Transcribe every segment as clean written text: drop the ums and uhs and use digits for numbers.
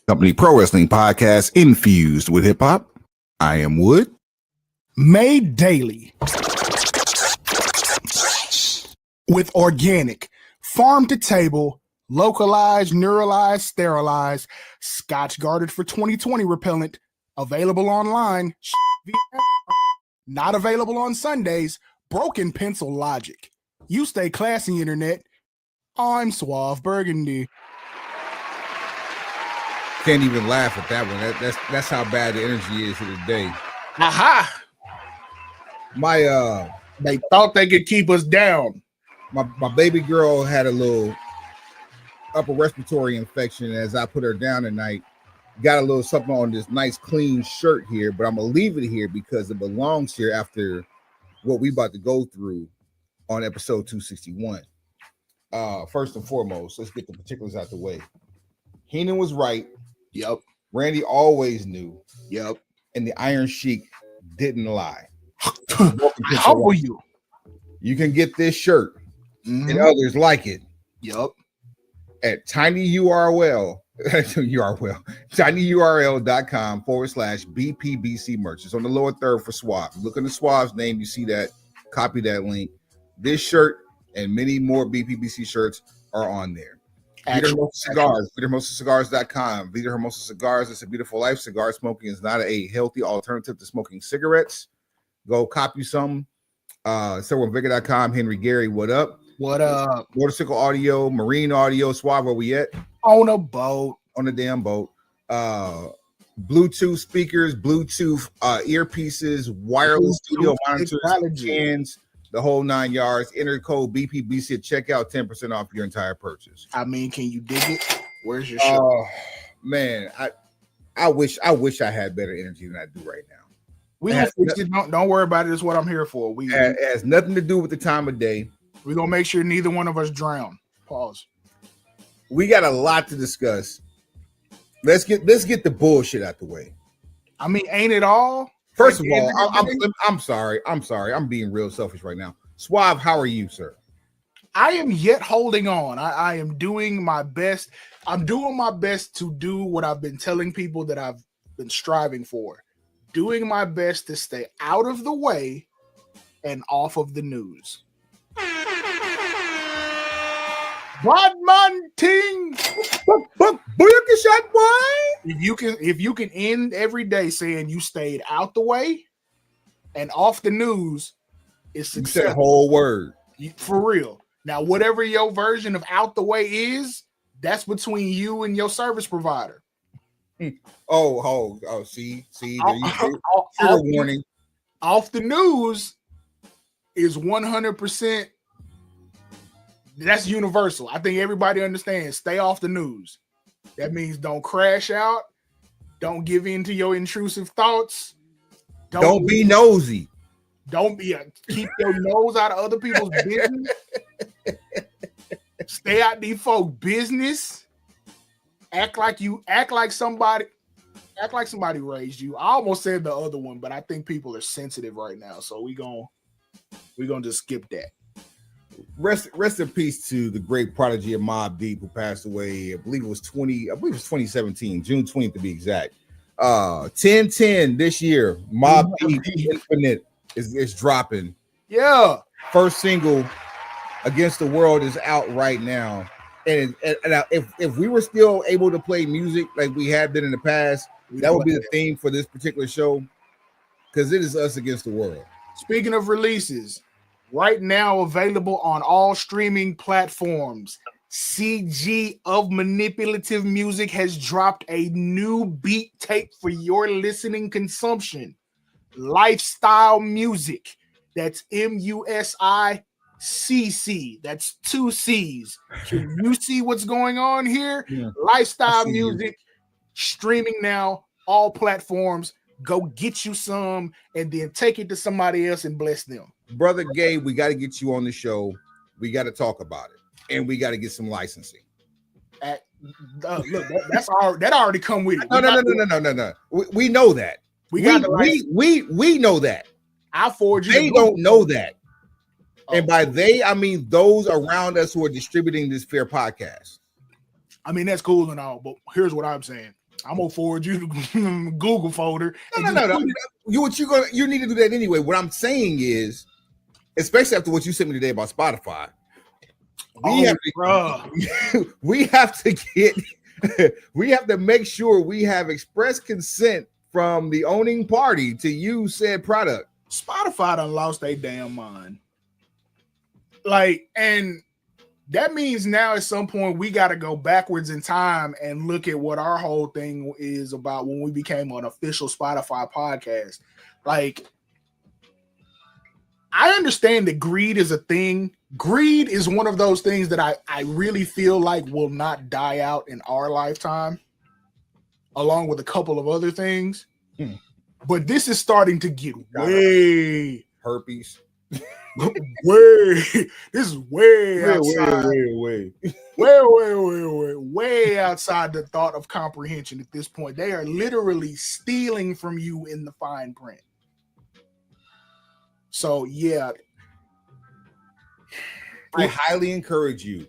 Company Pro Wrestling Podcast infused with hip hop. I am Wood. Made daily with organic, farm to table, localized, neuralized, sterilized, Scotch guarded for 2020 repellent, available online, not available on Sundays, broken pencil logic. You stay classy, internet. I'm Suave Burgundy. Can't even laugh at that one. That's how bad the energy is here today. Aha! They thought they could keep us down. My baby girl had a little upper respiratory infection. As I put her down tonight, got a little something on this nice clean shirt here, but I'm gonna leave it here because it belongs here after what we about to go through on episode 261. First and foremost, let's get the particulars out the way. Heenan was right. Yep. Randy always knew. Yep. And the Iron Sheik didn't lie. How will you? You can get this shirt and others like it. Yep. At tinyurl.com/BPBC merch. It's on the lower third for Suave. Look in the Suave's name, you see that, copy that link. This shirt and many more BPBC shirts are on there. Vida Hermosa Cigars, VitaHermosaCigars.com. Vida Hermosa Cigars, it's a beautiful life. Cigar smoking is not a healthy alternative to smoking cigarettes. Go copy some. ServerVega.com. Henry Gary, what up? What up? Motorcycle audio, marine audio. Suave, where we at? On a boat. On a damn boat. Bluetooth speakers, Bluetooth earpieces, wireless studio monitors, cans, the whole 9 yards. Enter code BPBC at checkout, 10% off your entire purchase. I mean, can you dig it? Where's your shirt? Man, I wish I had better energy than I do right now. We gonna fix it. Don't worry about it. It's what I'm here for. It has nothing to do with the time of day. We're gonna make sure neither one of us drown. Pause. We got a lot to discuss. Let's get the bullshit out the way. I mean, ain't it all? First of all, I'm sorry. I'm being real selfish right now. Suave, how are you, sir? I am yet holding on. I am doing my best. I'm doing my best to do what I've been telling people that I've been striving for. Doing my best to stay out of the way and off of the news. Badman ting. Shot boy. If you can end every day saying you stayed out the way and off the news, it's success. You said a whole word. For real. Now, whatever your version of out the way is, that's between you and your service provider. Oh, see, there you go. Warning. Off the news is 100%. That's universal. I think everybody understands. Stay off the news. That means don't crash out. Don't give in to your intrusive thoughts. Don't be nosy. Keep your nose out of other people's business. Stay out these folk business. Act like somebody raised you. I almost said the other one, but I think people are sensitive right now, so we gonna just skip that. Rest in peace to the great prodigy of Mobb Deep who passed away. I believe it was 2017, June 20th to be exact. 10/10 this year. Mobb Deep Infinite is dropping. Yeah. First single, Against the World, is out right now. And if we were still able to play music like we have been in the past, that would be the theme for this particular show, because it is us against the world. Speaking of releases, right now available on all streaming platforms, CG of Manipulative Music has dropped a new beat tape for your listening consumption. Lifestyle Music. That's MUSICC. That's 2 C's. Can you see what's going on here? Yeah, Lifestyle Music, streaming now, all platforms. Go get you some and then take it to somebody else and bless them. Brother Gabe, we got to get you on the show. We got to talk about it, and we got to get some licensing. Look, that already come with it. No. We know that. We know that. I forward you. They don't know that, and by they, I mean those around us who are distributing this fair podcast. I mean that's cool and all, but here's what I'm saying: I'm gonna forward you the Google folder. No. You need to do that anyway. What I'm saying is, especially after what you sent me today about Spotify, we have to make sure we have express consent from the owning party to use said product. Spotify done lost their damn mind. Like, and that means now at some point we got to go backwards in time and look at what our whole thing is about when we became an official Spotify podcast. Like, I understand that greed is a thing. Greed is one of those things that I really feel like will not die out in our lifetime, along with a couple of other things. But this is starting to get way herpes. This is way outside. Way outside the thought of comprehension at this point. They are literally stealing from you in the fine print. So yeah, I highly encourage you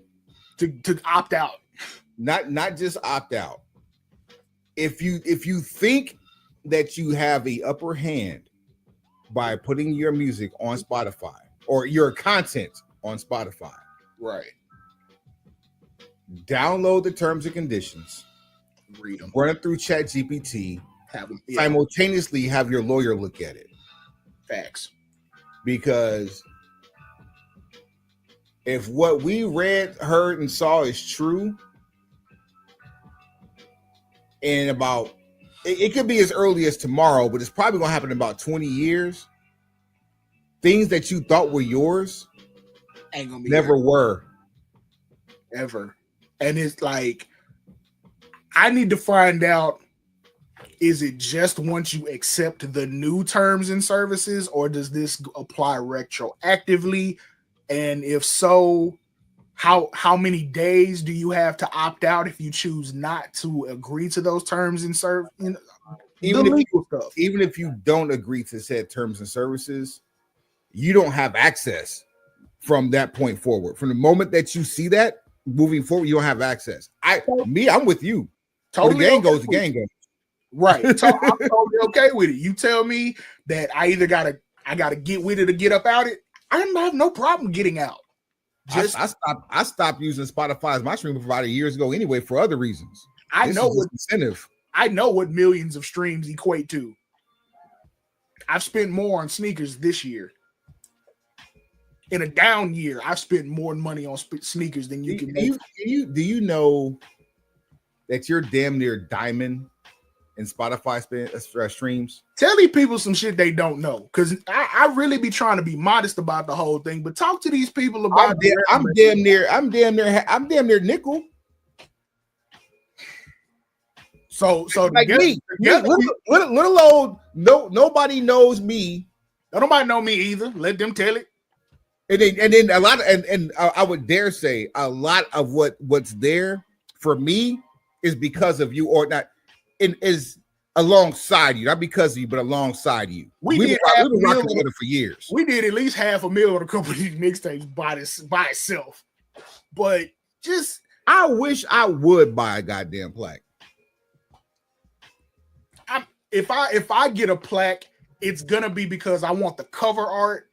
to opt out. Not just opt out. If you think that you have a upper hand by putting your music on Spotify or your content on Spotify, right? Download the terms and conditions, read them, run it through ChatGPT, simultaneously have your lawyer look at it. Facts. Because if what we read, heard, and saw is true, and about it could be as early as tomorrow, but it's probably gonna happen in about 20 years. Things that you thought were yours ain't gonna be never were. Ever. And it's like, I need to find out, is it just once you accept the new terms and services, or does this apply retroactively? And if so, how many days do you have to opt out if you choose not to agree to those terms and services? Even if you don't agree to said terms and services, you don't have access from that point forward. From the moment that you see that moving forward, you don't have access. I'm with you. Totally. The game goes. Right. I'm totally okay with it. You tell me that I either gotta get with it or get up out it. I have no problem getting out. I stopped using Spotify as my streaming provider years ago anyway for other reasons. I know what millions of streams equate to. I've spent more on sneakers this year. In a down year, I've spent more money on sneakers than you can make. Do you know that you're damn near diamond in Spotify streams? Tell these people some shit they don't know, because I really be trying to be modest about the whole thing. But talk to these people about. I'm damn near nickel. So like me, little old. Nobody knows me. Nobody know me either. Let them tell it. And then a lot of, and I would dare say a lot of what's there for me is because of you, or not. It is alongside you, not because of you, but alongside you. We've been rocking together for years. We did at least $500,000 on a couple of these mixtapes by itself. But just, I wish I would buy a goddamn plaque. If I get a plaque, it's gonna be because I want the cover art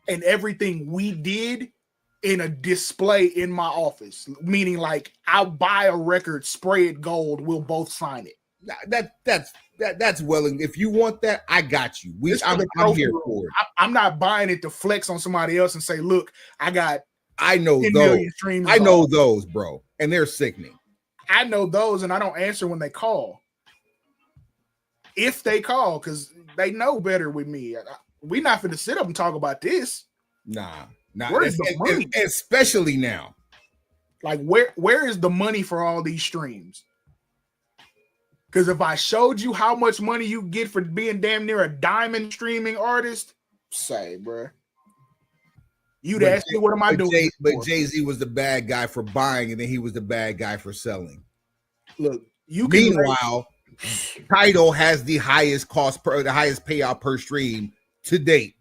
and everything we did in a display in my office. Meaning, like, I'll buy a record, spray it gold, we'll both sign it. That's well. If you want that, I got you. I'm here for it. I'm not buying it to flex on somebody else and say, "Look, I know those. I know those, bro, and they're sickening. I know those, and I don't answer when they call. If they call, because they know better with me. We're not finna sit up and talk about this. Nah. Where's the money? Especially now. Like, where is the money for all these streams? Because if I showed you how much money you get for being damn near a diamond streaming artist, say, bro, you'd ask me, what am I doing? But Jay-Z was the bad guy for buying, and then he was the bad guy for selling. Look, meanwhile, Tidal has the highest payout per stream to date.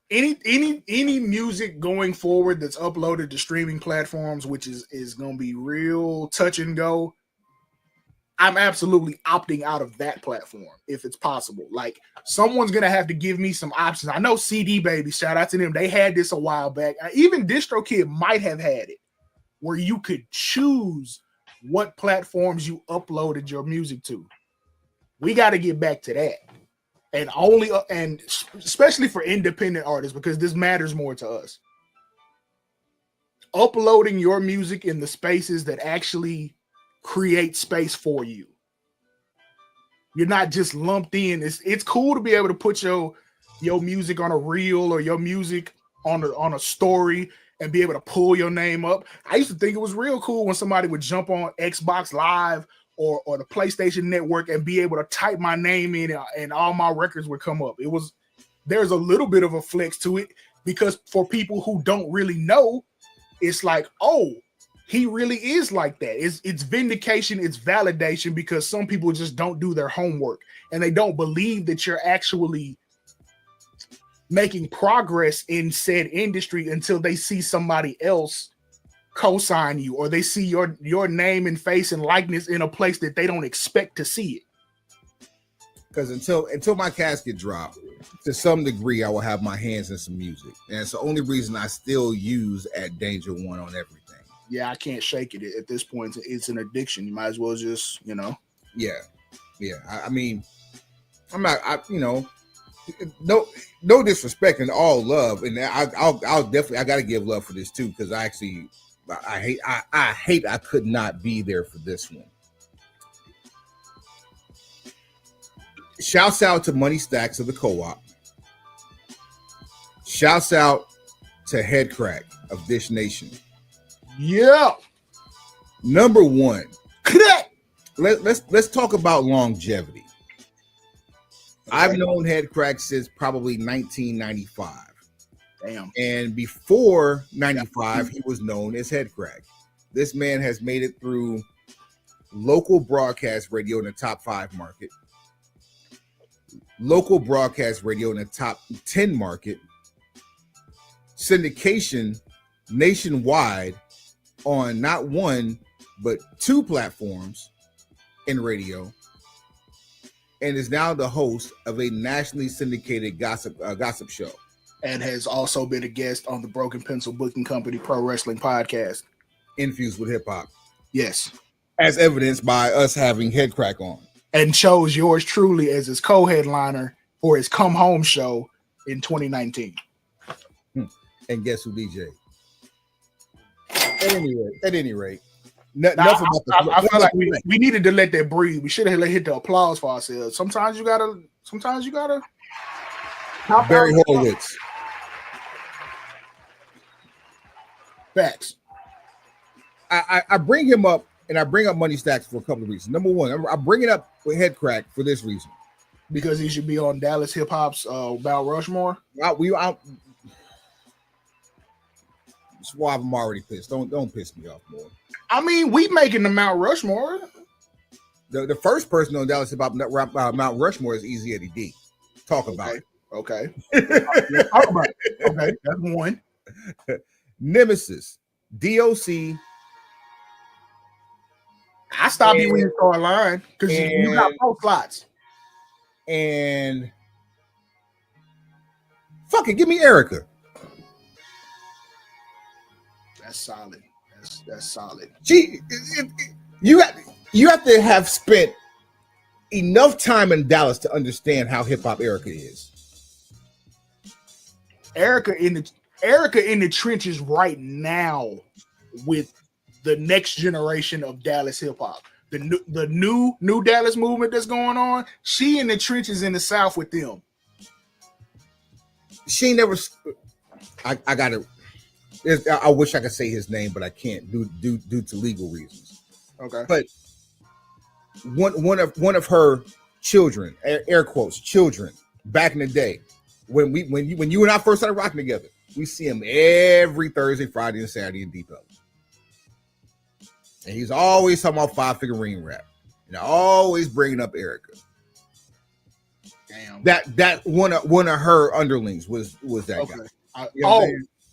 Any music going forward that's uploaded to streaming platforms, which is going to be real touch and go, I'm absolutely opting out of that platform if it's possible. Like, someone's gonna have to give me some options. I know CD Baby, shout out to them. They had this a while back. Even DistroKid might have had it, where you could choose what platforms you uploaded your music to. We got to get back to that, and especially for independent artists, because this matters more to us. Uploading your music in the spaces that actually create space for you. You're not just lumped in. It's cool to be able to put your music on a reel or your music on a story and be able to pull your name up. I used to think it was real cool when somebody would jump on Xbox Live or the PlayStation Network and be able to type my name in and all my records would come up. There's a little bit of a flex to it, because for people who don't really know, it's like, oh, he really is like that. It's vindication, it's validation, because some people just don't do their homework and they don't believe that you're actually making progress in said industry until they see somebody else co-sign you, or they see your name and face and likeness in a place that they don't expect to see it. Because until my casket drop, to some degree, I will have my hands in some music, and it's the only reason I still use @Danger One on everything. Yeah, I can't shake it at this point. It's an addiction. You might as well just, Yeah. I mean, I'm not. No disrespect and all love, and I'll definitely, I got to give love for this too, because I hate I could not be there for this one. Shouts out to Money Stacks of the Co-op. Shouts out to Head Crack of Dish Nation. Yeah. Number one. Let's talk about longevity. Okay. I've known Head Crack since probably 1995. Damn. And before 95, he was known as Head Crack. This man has made it through local broadcast radio in the top 5 market, local broadcast radio in the top 10 market, syndication nationwide on not one, but 2 platforms in radio, and is now the host of a nationally syndicated gossip show. And has also been a guest on the Broken Pencil Booking Company Pro Wrestling Podcast. Infused with hip hop. Yes. As evidenced by us having Head Crack on. And chose yours truly as his co-headliner for his Come Home show in 2019. And guess who DJ? At any rate, enough about the. I feel like we needed to let that breathe. We should have hit the applause for ourselves. Sometimes you gotta. Barry Horowitz. Facts. I bring him up, and I bring up Money Stacks for a couple of reasons. Number one, I bring it up with Head Crack for this reason, because he should be on Dallas Hip Hop's Mount Rushmore. Suave, I'm already pissed. Don't piss me off more. I mean, we making the Mount Rushmore. The first person on Dallas Hip Hop Mount Rushmore is Easy Eddie D. Talk about it. Okay. Talk about it. Okay, that's one. Nemesis, DOC. I stopped you when you saw a line because you got 4 slots. And fucking give me Erica. That's solid. That's solid. You have to have spent enough time in Dallas to understand how hip hop Erica is. Erica in the trenches right now with the next generation of Dallas hip hop. The new Dallas movement that's going on. She in the trenches in the South with them. She never. I gotta. I wish I could say his name, but I can't due to legal reasons. Okay. But one of her children, air quotes, children, back in the day, when you and I first started rocking together, we see him every Thursday, Friday, and Saturday in Deep Ellum. And he's always talking about 5-figure ring rap, and always bringing up Erica. Damn. That one of her underlings was that guy.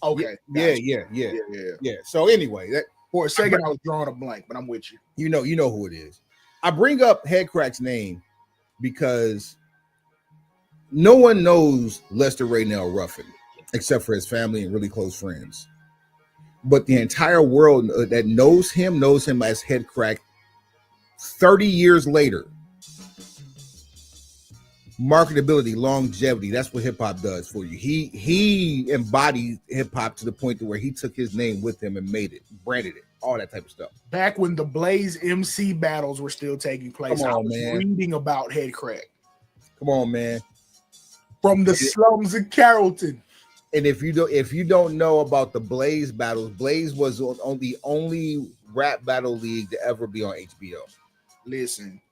Okay. Yeah. So anyway, that for a second I was drawing a blank, but I'm with you. You know who it is. I bring up Headcrack's name because no one knows Lester Raynell Ruffin except for his family and really close friends. But the entire world that knows him as Headcrack 30 years later. Marketability, longevity, that's what hip hop does for you. He embodied hip hop to the point to where he took his name with him and made it, branded it, all that type of stuff. Back when the Blaze MC battles were still taking place, I was reading about Headcrack. Come on, man. From the slums of Carrollton. And if you don't know about the Blaze battles, Blaze was on the only rap battle league to ever be on HBO. Listen.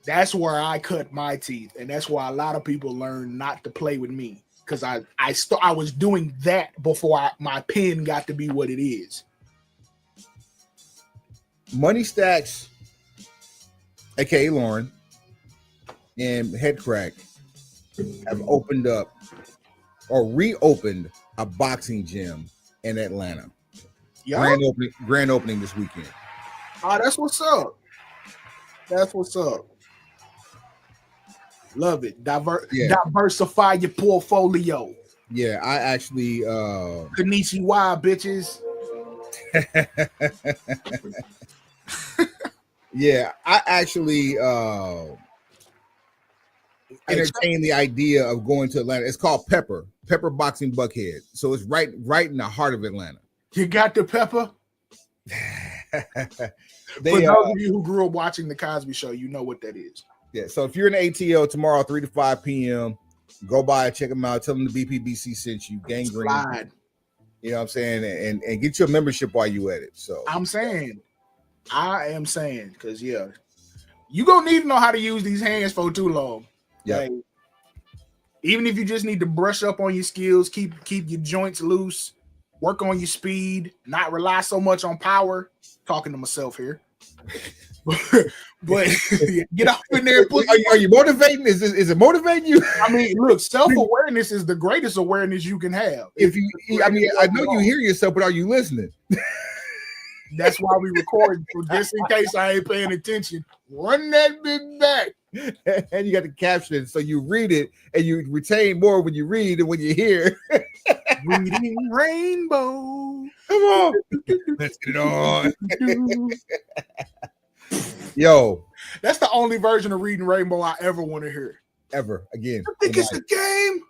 That's where I cut my teeth, and that's why a lot of people learn not to play with me, because I was doing that before my pen got to be what it is. Money Stacks, aka Lauren, and Headcrack have opened up or reopened a boxing gym in Atlanta. Yeah, grand opening this weekend. Oh, that's what's up. Love it. Diversify your portfolio. Yeah, I actually Konnichiwa, bitches. Yeah, I actually entertained the idea of going to Atlanta. It's called Pepper Boxing Buckhead. So it's right in the heart of Atlanta. You got the pepper? For those of you who grew up watching the Cosby Show, you know what that is. Yeah, so if you're in the ATL tomorrow, 3 to 5 p.m., go by, check them out. Tell them the BPBC sent you. Gangrene. Slide. You know what I'm saying? And get your membership while you at it. So I am saying, because yeah, you gonna need to know how to use these hands for too long. Yeah. Like, even if you just need to brush up on your skills, keep your joints loose, work on your speed, not rely so much on power. Talking to myself here. But get up in there. Are you motivating? Is it motivating you? I mean, look, self-awareness is the greatest awareness you can have. I know you hear yourself, but are you listening? That's why we record. So just in case I ain't paying attention, run that bit back. And you got to caption it so you read it and you retain more when you read than when you hear. Reading Rainbow. Come on. Let's get it on. Yo. That's the only version of Reading Rainbow I ever want to hear. Ever. Again. I think it's a game.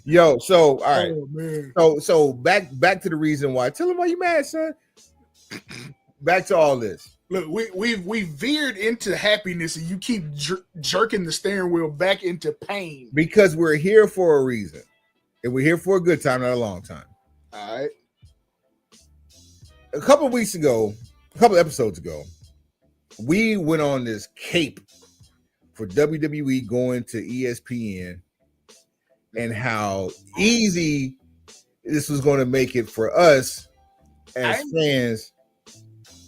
Yo, so all right. Oh, man. So back to the reason why. Tell him why you mad, son. Back to all this. Look, we veered into happiness, and you keep jerking the steering wheel back into pain. Because we're here for a reason, and we're here for a good time, not a long time. All right. A couple episodes ago, we went on this cape for WWE going to ESPN, and how easy this was going to make it for us as fans.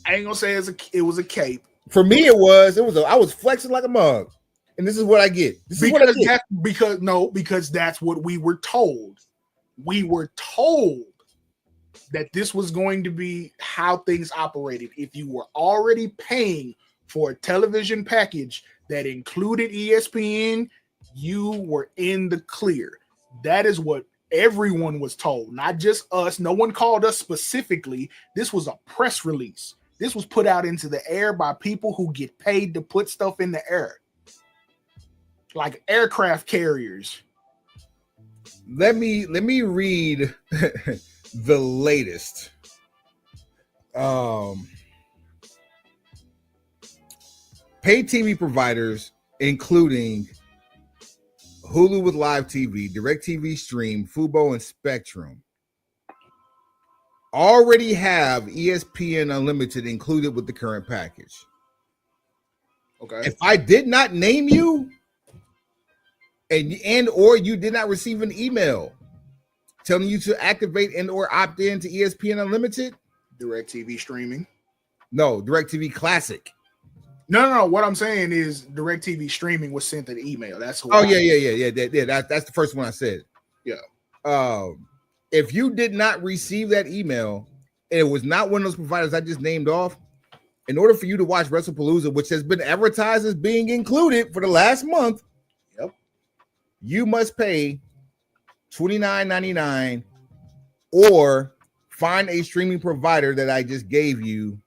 I ain't gonna say it was a cape. For me, it was. I was flexing like a mug, and this is what I get. Because that's what we were told. We were told that this was going to be how things operated. If you were already paying for a television package that included ESPN, you were in the clear. That is what everyone was told, not just us. No one called us specifically. This was a press release. This was put out into the air by people who get paid to put stuff in the air, like aircraft carriers. Let me read the latest. Pay TV providers, including Hulu with live TV, DirecTV Stream, Fubo, and Spectrum, already have ESPN Unlimited included with the current package. Okay. If I did not name you, and or you did not receive an email telling you to activate and or opt in to ESPN Unlimited, DirecTV streaming. No, DirecTV Classic. No. What I'm saying is DirecTV streaming was sent an email. That's what. Oh yeah. That's the first one I said. Yeah. If you did not receive that email, and it was not one of those providers I just named off, in order for you to watch Wrestlepalooza, which has been advertised as being included for the last month, yep, you must pay $29.99 or find a streaming provider that I just gave you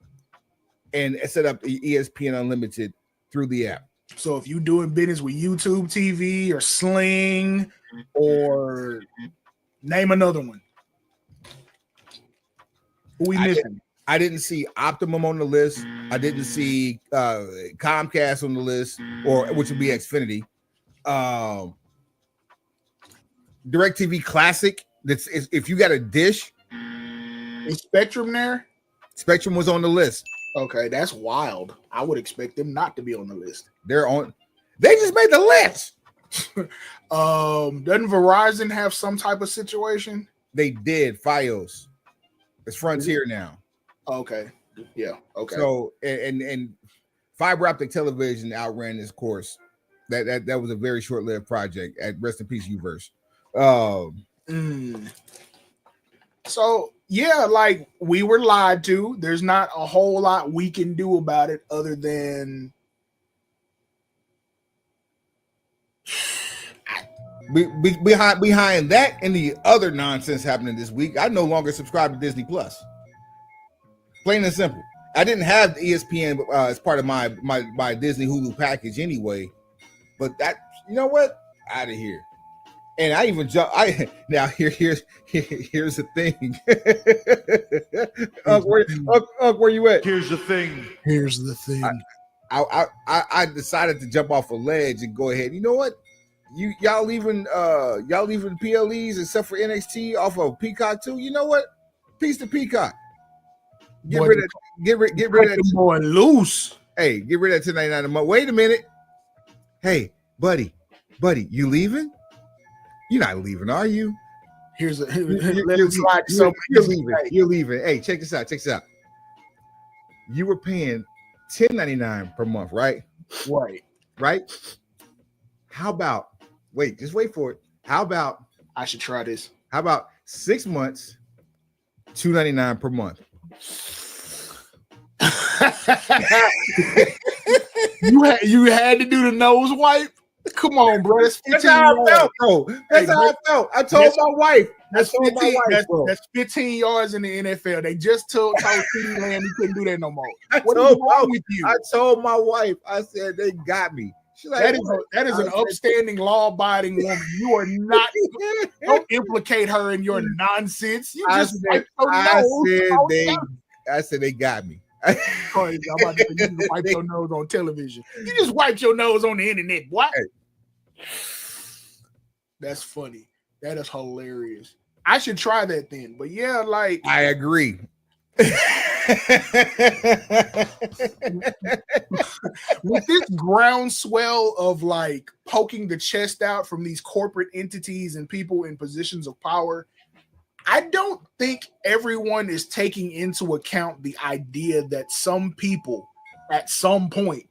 and set up ESPN Unlimited through the app. So if you're doing business with YouTube TV or Sling or name another one, who we missing? I didn't see Optimum on the list. I didn't see Comcast on the list, or which would be Xfinity. DirecTV Classic. That's if you got a dish. Is Spectrum there? Spectrum was on the list. Okay, that's wild. I would expect them not to be on the list. They're on. They just made the list. Doesn't Verizon have some type of situation? They did. Fios. It's Frontier now. Okay. Yeah. Okay. So and fiber optic television outran this course. That was a very short-lived project. At rest in peace, Uverse. So yeah, like we were lied to. There's not a whole lot we can do about it other than behind that and the other nonsense happening this week. I no longer subscribe to Disney Plus. Plain and simple. I didn't have the ESPN as part of my Disney Hulu package anyway. But that, you know what? Out of here. And I even now here's the thing. Where you at? Here's the thing. Here's the thing. I decided to jump off a ledge and go ahead. You know what? Y'all leaving PLEs except for NXT off of Peacock too. You know what? Peace to Peacock. Get rid of that boy loose. Hey, get rid of that $10.99 a month. Wait a minute. Hey, buddy, you leaving? You're not leaving, are you? You're leaving. Hey, check this out. You were paying $10.99 per month, right? Right. How about just wait for it. How about I should try this? How about 6 months, $2.99 per month? you had to do the nose wipe. Come on, bro. That's how I felt, bro. That's how I felt. I told my wife. That's 15 yards in the NFL. They just told CeeDee Lamb he couldn't do that no more. What is wrong with you? I told my wife. I said they got me. She's like, that is an upstanding, law-abiding woman. You are not. Don't implicate her in your nonsense. You just I said they got me. Crazy. I'm about to say you wipe your nose on television. You just wiped your nose on the internet. What? Hey. That's funny. That is hilarious. I should try that then. But yeah, like I agree. With this groundswell of like poking the chest out from these corporate entities and people in positions of power, I don't think everyone is taking into account the idea that some people at some point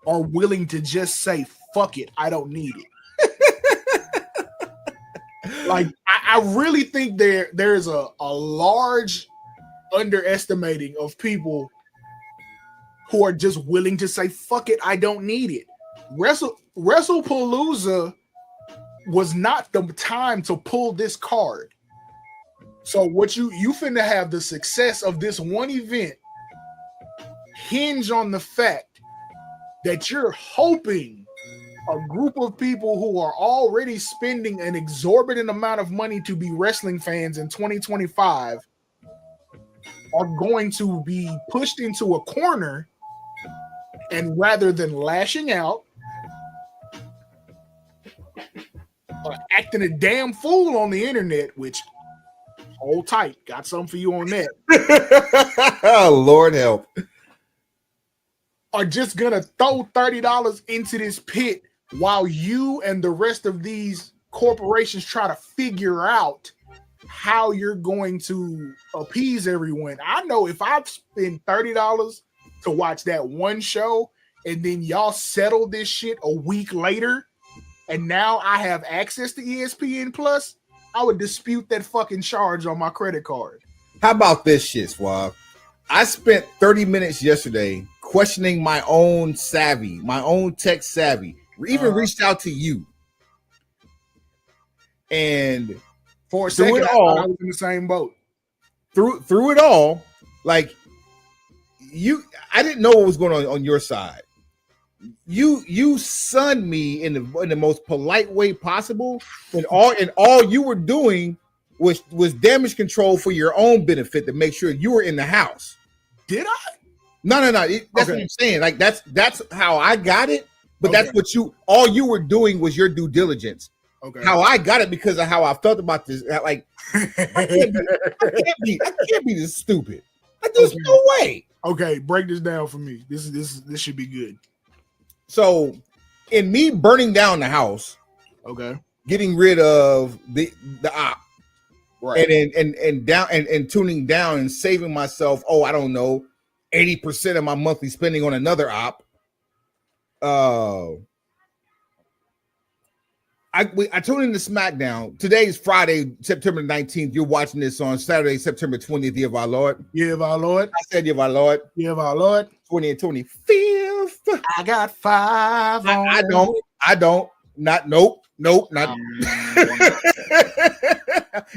are willing to just say, fuck it, I don't need it. Like, I really think there's a large underestimating of people who are just willing to say, fuck it, I don't need it. Wrestlepalooza was not the time to pull this card. So what you finna have the success of this one event hinge on the fact that you're hoping a group of people who are already spending an exorbitant amount of money to be wrestling fans in 2025 are going to be pushed into a corner, and rather than lashing out or acting a damn fool on the internet, which hold tight, got something for you on that. Oh, Lord help. Are just gonna throw $30 into this pit while you and the rest of these corporations try to figure out how you're going to appease everyone. I know if I spend $30 to watch that one show and then y'all settle this shit a week later and now I have access to ESPN Plus, I would dispute that fucking charge on my credit card. How about this shit, Suave? I spent 30 minutes yesterday questioning my own savvy, my own tech savvy. Even reached out to you. And for a second, I thought I was in the same boat. Through it all, like I didn't know what was going on your side. You sunned me in the most polite way possible, and all you were doing was damage control for your own benefit to make sure you were in the house. Did I? No. That's what I'm saying. Like that's how I got it. But that's what all you were doing was your due diligence. Okay. How I got it because of how I felt about this. Like I can't be this stupid. Like there's no way. Okay, break this down for me. This should be good. So, in me burning down the house, getting rid of the op, right, and tuning down and saving myself, I don't know, 80% of my monthly spending on another op. I tuned into SmackDown. Today's Friday, September 19th. You're watching this on Saturday, September 20th, year of our Lord. Year of our Lord. I said year of our Lord. Year of our Lord. 20 and 25th. I got 5 on. I don't. Not, nope, not.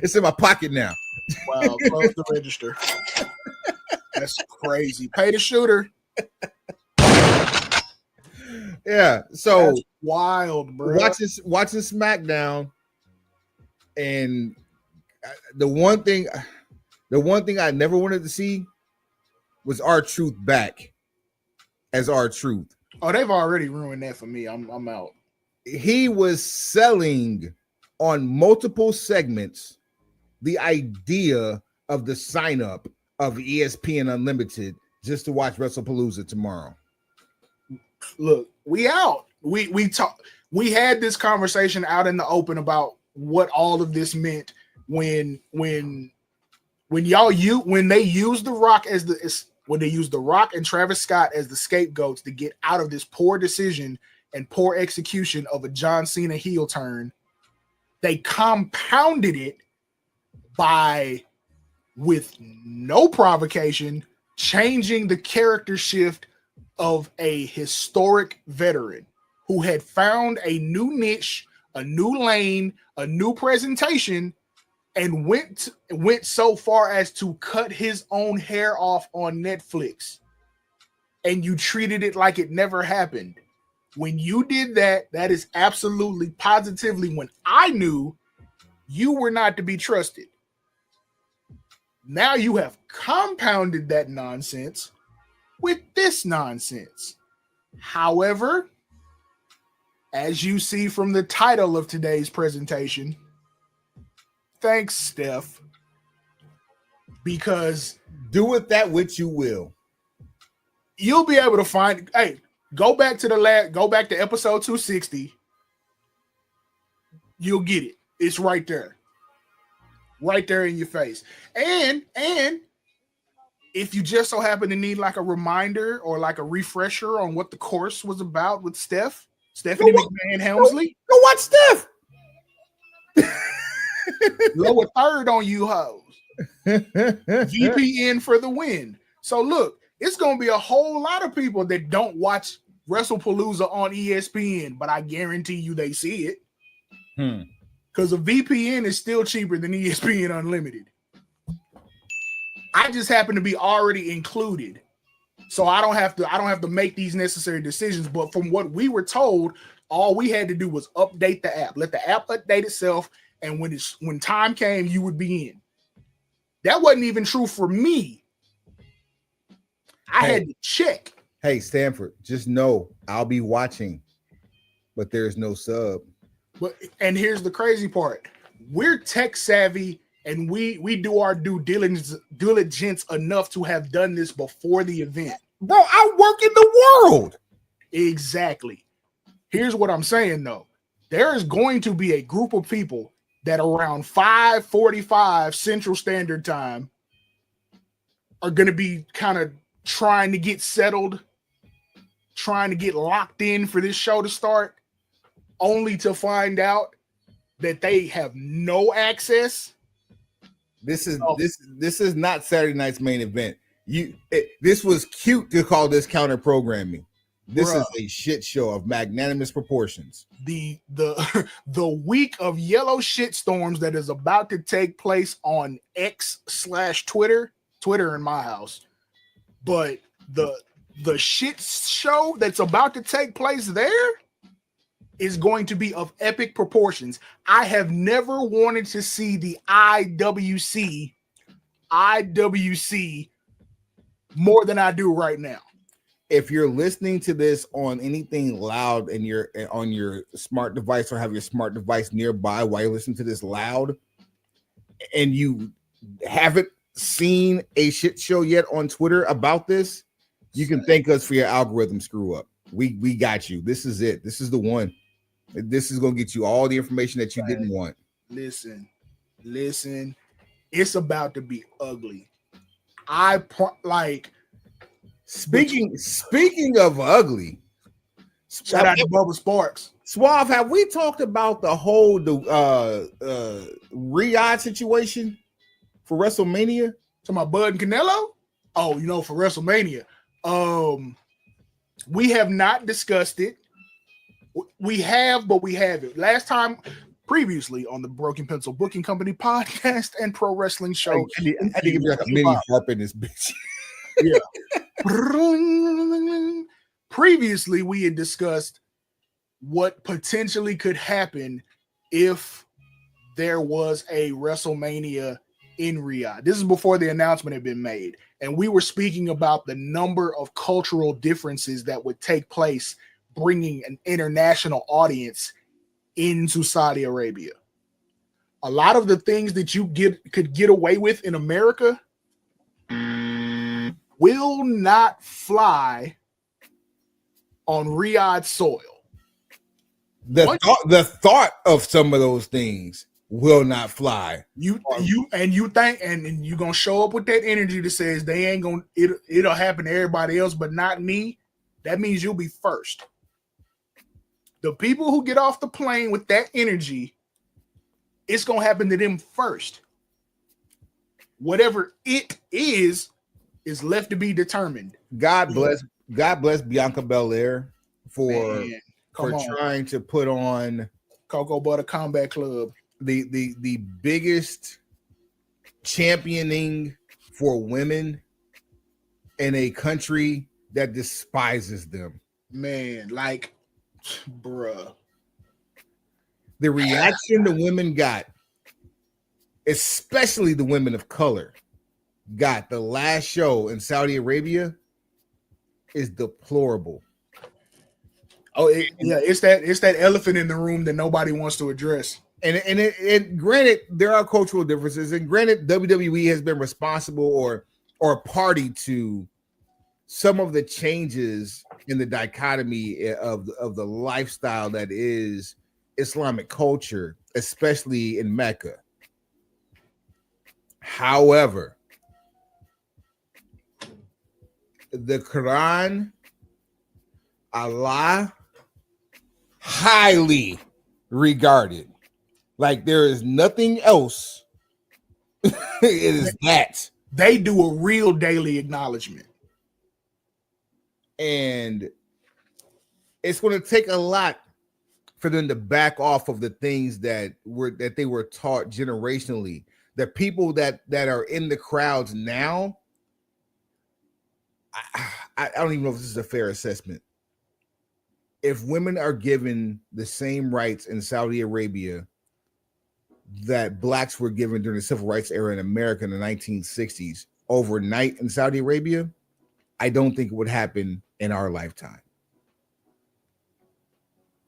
It's in my pocket now. Wow, close the register. That's crazy. Pay the shooter. Yeah, so that's wild, bro. Watching SmackDown, and the one thing I never wanted to see was R-Truth back as R-Truth. Oh, they've already ruined that for me. I'm out. He was selling on multiple segments the idea of the sign up of ESPN Unlimited just to watch Wrestlepalooza tomorrow. Look, we out. We had this conversation out in the open about what all of this meant when they used The Rock when they used The Rock and Travis Scott as the scapegoats to get out of this poor decision and poor execution of a John Cena heel turn. They compounded it by, with no provocation, changing the character shift of a historic veteran who had found a new niche, a new lane, a new presentation, and went so far as to cut his own hair off on Netflix. And you treated it like it never happened. When you did that, that is absolutely positively when I knew you were not to be trusted. Now you have compounded that nonsense with this nonsense. However, as you see from the title of today's presentation, thanks, Steph, because do with that which you will. You'll be able to find. Hey, go back to episode 260. You'll get it. It's right there in your face. And if you just so happen to need like a reminder or like a refresher on what the course was about with Stephanie McMahon Helmsley, go watch Steph. Lower third on you hoes. VPN for the win. So look, it's gonna be a whole lot of people that don't watch Wrestlepalooza on ESPN, but I guarantee you they see it. Because a VPN is still cheaper than ESPN Unlimited. I just happen to be already included, so I don't have to make these necessary decisions. But from what we were told, all we had to do was update the app, let the app update itself, and when time came, you would be in. That wasn't even true for me. I had to check. Hey, Stanford, just know I'll be watching, but there's no sub. And here's the crazy part: we're tech savvy. And we do our due diligence enough to have done this before the event. Bro, I work in the world. Exactly. Here's what I'm saying, though. There is going to be a group of people that around 5:45 Central Standard Time are going to be kind of trying to get settled, trying to get locked in for this show to start, only to find out that they have no access This is not Saturday night's main event. This was cute to call this counter programming. This is a shit show of magnanimous proportions. The week of yellow shitstorms that is about to take place on X/Twitter in my house, but the shit show that's about to take place there is going to be of epic proportions. I have never wanted to see the IWC more than I do right now. If you're listening to this on anything loud and you're on your smart device or have your smart device nearby while you're listening to this loud and you haven't seen a shit show yet on Twitter about this, you can thank us for your algorithm screw up. We got you. This is it. This is the one. This is going to get you all the information that you didn't want. Listen. It's about to be ugly. Speaking of ugly, shout out to Bubba Sparks. Suave, have we talked about the whole Riyadh situation for WrestleMania? To my Bud and Canelo? Oh, for WrestleMania. We have not discussed it. We have, but we haven't. Last time, previously on the Broken Pencil Booking Company podcast and pro wrestling show. I need to give you like a mini harp in this bitch. Yeah. Previously, we had discussed what potentially could happen if there was a WrestleMania in Riyadh. This is before the announcement had been made. And we were speaking about the number of cultural differences that would take place bringing an international audience into Saudi Arabia. A lot of the things that you could get away with in America will not fly on Riyadh soil. The thought of some of those things will not fly. You think and you're gonna show up with that energy that says they ain't gonna it'll happen to everybody else but not me. That means you'll be first. The people who get off the plane with that energy, it's gonna happen to them first. Whatever it is left to be determined. God bless Bianca Belair for trying to put on Cocoa Butter Combat Club. The biggest championing for women in a country that despises them. Man, bruh. The reaction the women got, especially the women of color, got the last show in Saudi Arabia is deplorable. Oh, it's that elephant in the room that nobody wants to address. And granted, there are cultural differences, and granted, WWE has been responsible or party to some of the changes in the dichotomy of the lifestyle that is Islamic culture, especially in Mecca. However, the Quran, Allah, highly regarded. Like there is nothing else. It is that. They do a real daily acknowledgement. And it's going to take a lot for them to back off of the things that they were taught generationally. The people that are in the crowds now, I don't even know if this is a fair assessment. If women are given the same rights in Saudi Arabia that blacks were given during the civil rights era in America in the 1960s overnight in Saudi Arabia, I don't think it would happen in our lifetime.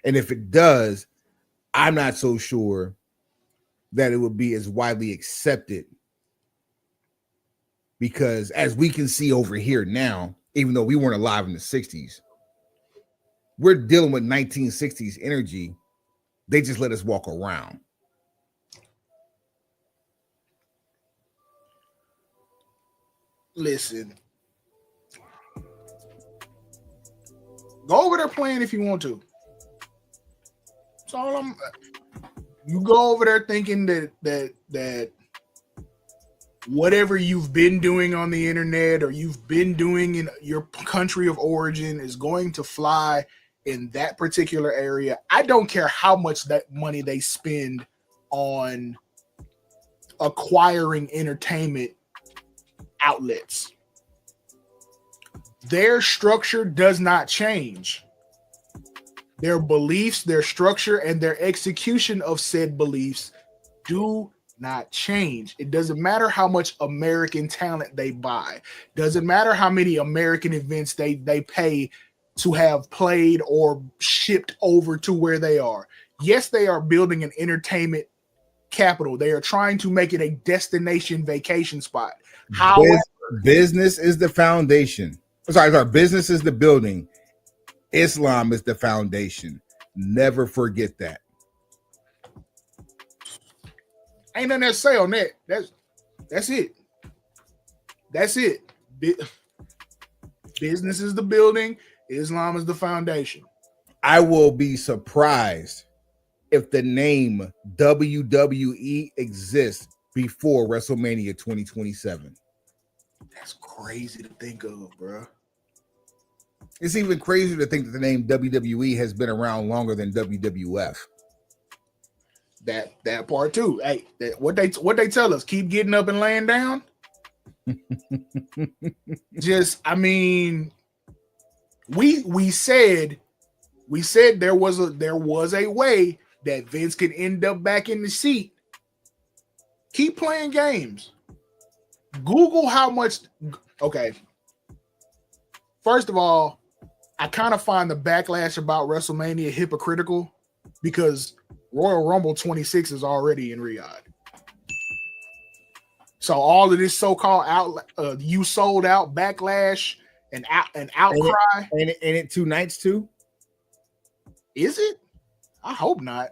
And if it does, I'm not so sure that it would be as widely accepted, because as we can see over here now, even though we weren't alive in the 60s, we're dealing with 1960s energy. They just let us walk around. Listen, go over there playing if you want to. That's all you go over there thinking that whatever you've been doing on the internet or you've been doing in your country of origin is going to fly in that particular area. I don't care how much that money they spend on acquiring entertainment outlets. Their structure does not change. Their beliefs, their structure, and their execution of said beliefs do not change. It doesn't matter how much American talent they buy. Doesn't matter how many American events they pay to have played or shipped over to where they are. Yes, they are building an entertainment capital. They are trying to make it a destination vacation spot. However, business is the foundation. Sorry, business is the building. Islam is the foundation. Never forget that. Ain't nothing to say on that. That's it. That's it. Business is the building. Islam is the foundation. I will be surprised if the name WWE exists before WrestleMania 2027. That's crazy to think of, bro. It's even crazier to think that the name WWE has been around longer than WWF. That part too. Hey, what they tell us, keep getting up and laying down. Just, I mean, we said there was a way that Vince could end up back in the seat. Keep playing games. Google how much. Okay. First of all, I kind of find the backlash about WrestleMania hypocritical because Royal Rumble 26 is already in Riyadh. So all of this so-called you sold out backlash and outcry. And it 2 nights too? Is it? I hope not.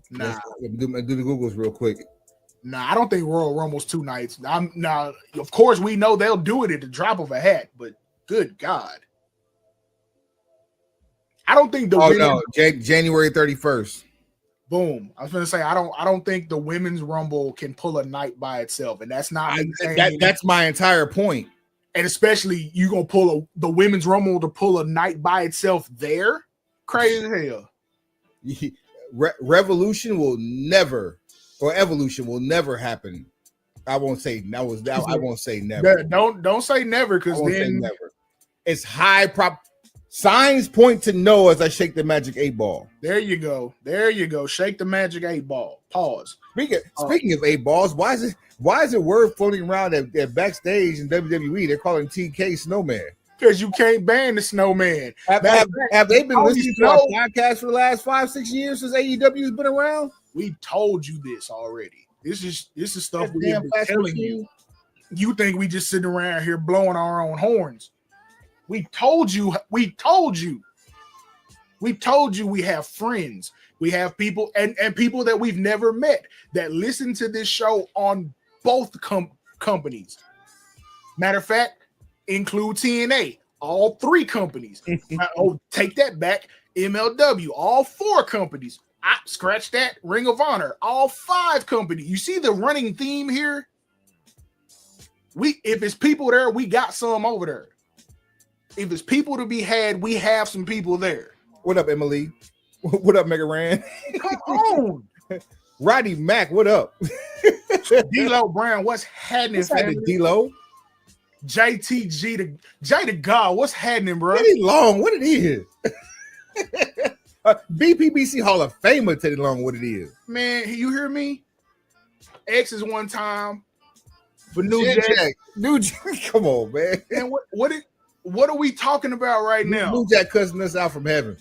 Nah. Do the Googles real quick. Nah, I don't think Royal Rumble's 2 nights. Now, of course, we know they'll do it at the drop of a hat, but good God. I don't think January 31st. Boom. I was gonna say I don't think the women's rumble can pull a night by itself, and that's not that's my entire point. And especially you gonna pull the women's rumble to pull a night by itself there, crazy as hell. Revolution will never, or evolution will never happen. I won't say I won't say never. Don't say never because then never. It's high prop. Signs point to no as I shake the magic 8 ball. There you go. Shake the magic 8 ball. Pause. Speaking of 8 balls, why is it word floating around that backstage in WWE they're calling TK Snowman? Because you can't ban the Snowman. Have they been listening to our podcast for the last 5-6 years since AEW has been around? We told you this already. This is stuff we have been telling you. You think we just sitting around here blowing our own horns? We told you we have friends. We have people and people that we've never met that listen to this show on both companies. Matter of fact, include TNA, all 3 companies. Take that back. MLW, all 4 companies. I scratch that. Ring of Honor, all 5 companies. You see the running theme here? If it's people there, we got some over there. If it's people to be had, we have some people there. What up, Emily? What up, Mega Ran? Come on. Roddy Mack, what up? D-Lo Brown, what's happening, family? D-Lo? JTG, J to God, what's happening, bro? Teddy Long, what it is? BPBC Hall of Famer Teddy Long, what it is? Man, you hear me? X is one time for New Jack. New Jack, come on, man. And what are we talking about right now? New Jack cussing us out from heaven.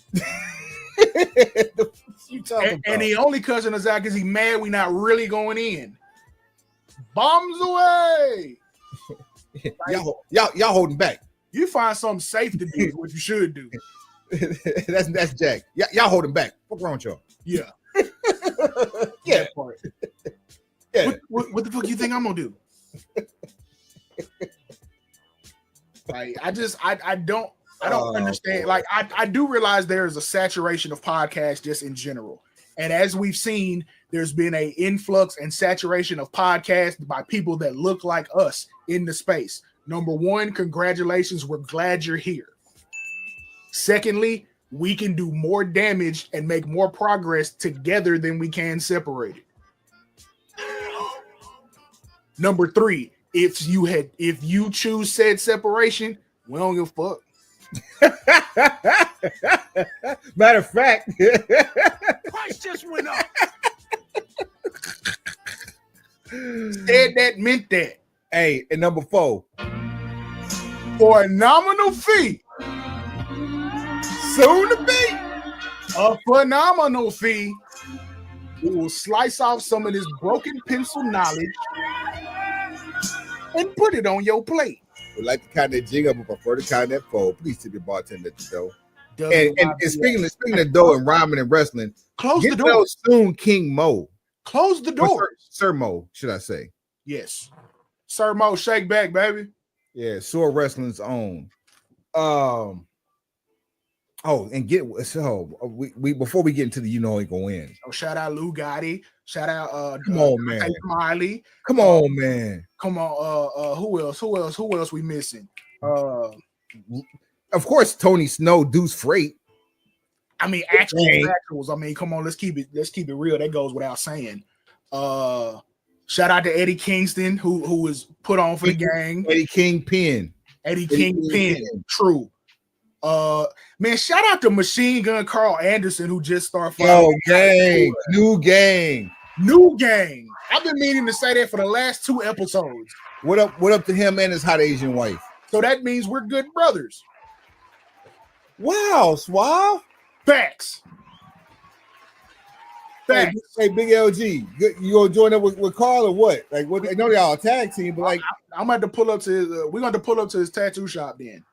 And he only cussing us out because he mad we not really going in. Bombs away. Y'all holding back. You find something safe to do, what you should do. that's Jack. Y'all holding back. What's wrong with y'all? Yeah. Yeah. Yeah. What the fuck you think I'm gonna do? Like I don't understand. Like I do realize there is a saturation of podcasts just in general. And as we've seen, there's been an influx and saturation of podcasts by people that look like us in the space. Number one, congratulations. We're glad you're here. Secondly, we can do more damage and make more progress together than we can separated. Number three, if you choose said separation, we don't give a fuck. Matter of fact, price just went up. Said that, meant that. Hey, and number 4, for a nominal fee, soon to be a phenomenal fee, we will slice off some of this broken pencil knowledge and put it on your plate. We like the kind that jig up, but prefer the kind that fold. Please tip your bartender at the dough. And speaking of dough and rhyming and wrestling, close the door soon, King Mo. Close the door, Sir Mo, should I say? Yes, Sir Mo, shake back, baby. Yeah, Sword Wrestling's own. We before we get into the ain't gonna win. Oh, shout out Lou Gotti. Shout out come on, man. Smiley. Come on, man. Come on. Who else we missing? Of course, Tony Snow, Deuce Freight. I mean, actuals. I mean, come on, let's keep it real. That goes without saying. Shout out to Eddie Kingston, who was put on for the gang. Eddie Kingpin. True. Man, shout out to Machine Gun Carl Anderson, who just started fighting. New gang. I've been meaning to say that for the last 2 episodes. What up to him and his hot Asian wife? So that means we're good brothers. Wow, Suave. Facts. Hey, Big LG, you gonna join up with Carl or what? Like, what? I know y'all a tag team, but like, I'm going to pull up to his. We're going to pull up to his tattoo shop then.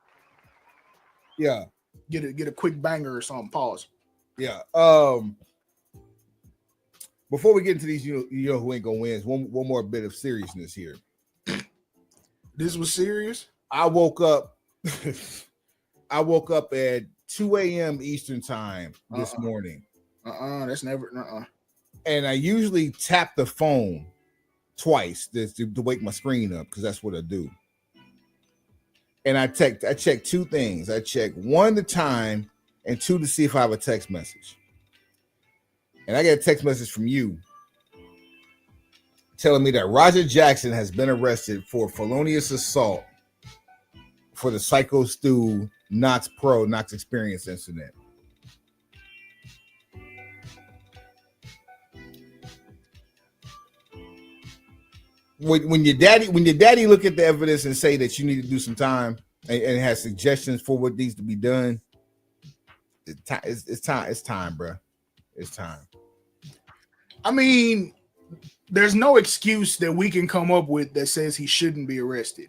Yeah. Get a quick banger or something. Pause. Yeah. Before we get into these, who ain't gonna win, is one more bit of seriousness here. This was serious. I woke up. I woke up at 2 a.m. Eastern time this morning. That's never. And I usually tap the phone twice to wake my screen up because that's what I do. And I check 2 things. I check 1, the time, and 2, to see if I have a text message. And I get a text message from you telling me that Roger Jackson has been arrested for felonious assault for the Psycho Stu Knox Experience incident. When your daddy look at the evidence and say that you need to do some time and has suggestions for what needs to be done, it's time, bro. It's time. I mean, there's no excuse that we can come up with that says he shouldn't be arrested.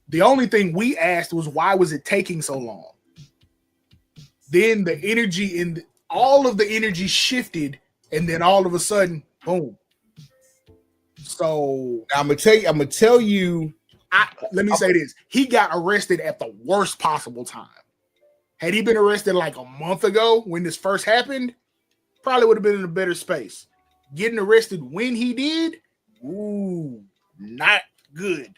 The only thing we asked was, why was it taking so long? Then the energy all of the energy shifted, and then all of a sudden, boom. So I'm gonna tell you. Let me say this: he got arrested at the worst possible time. Had he been arrested like a month ago when this first happened, probably would have been in a better space. Getting arrested when he did, not good.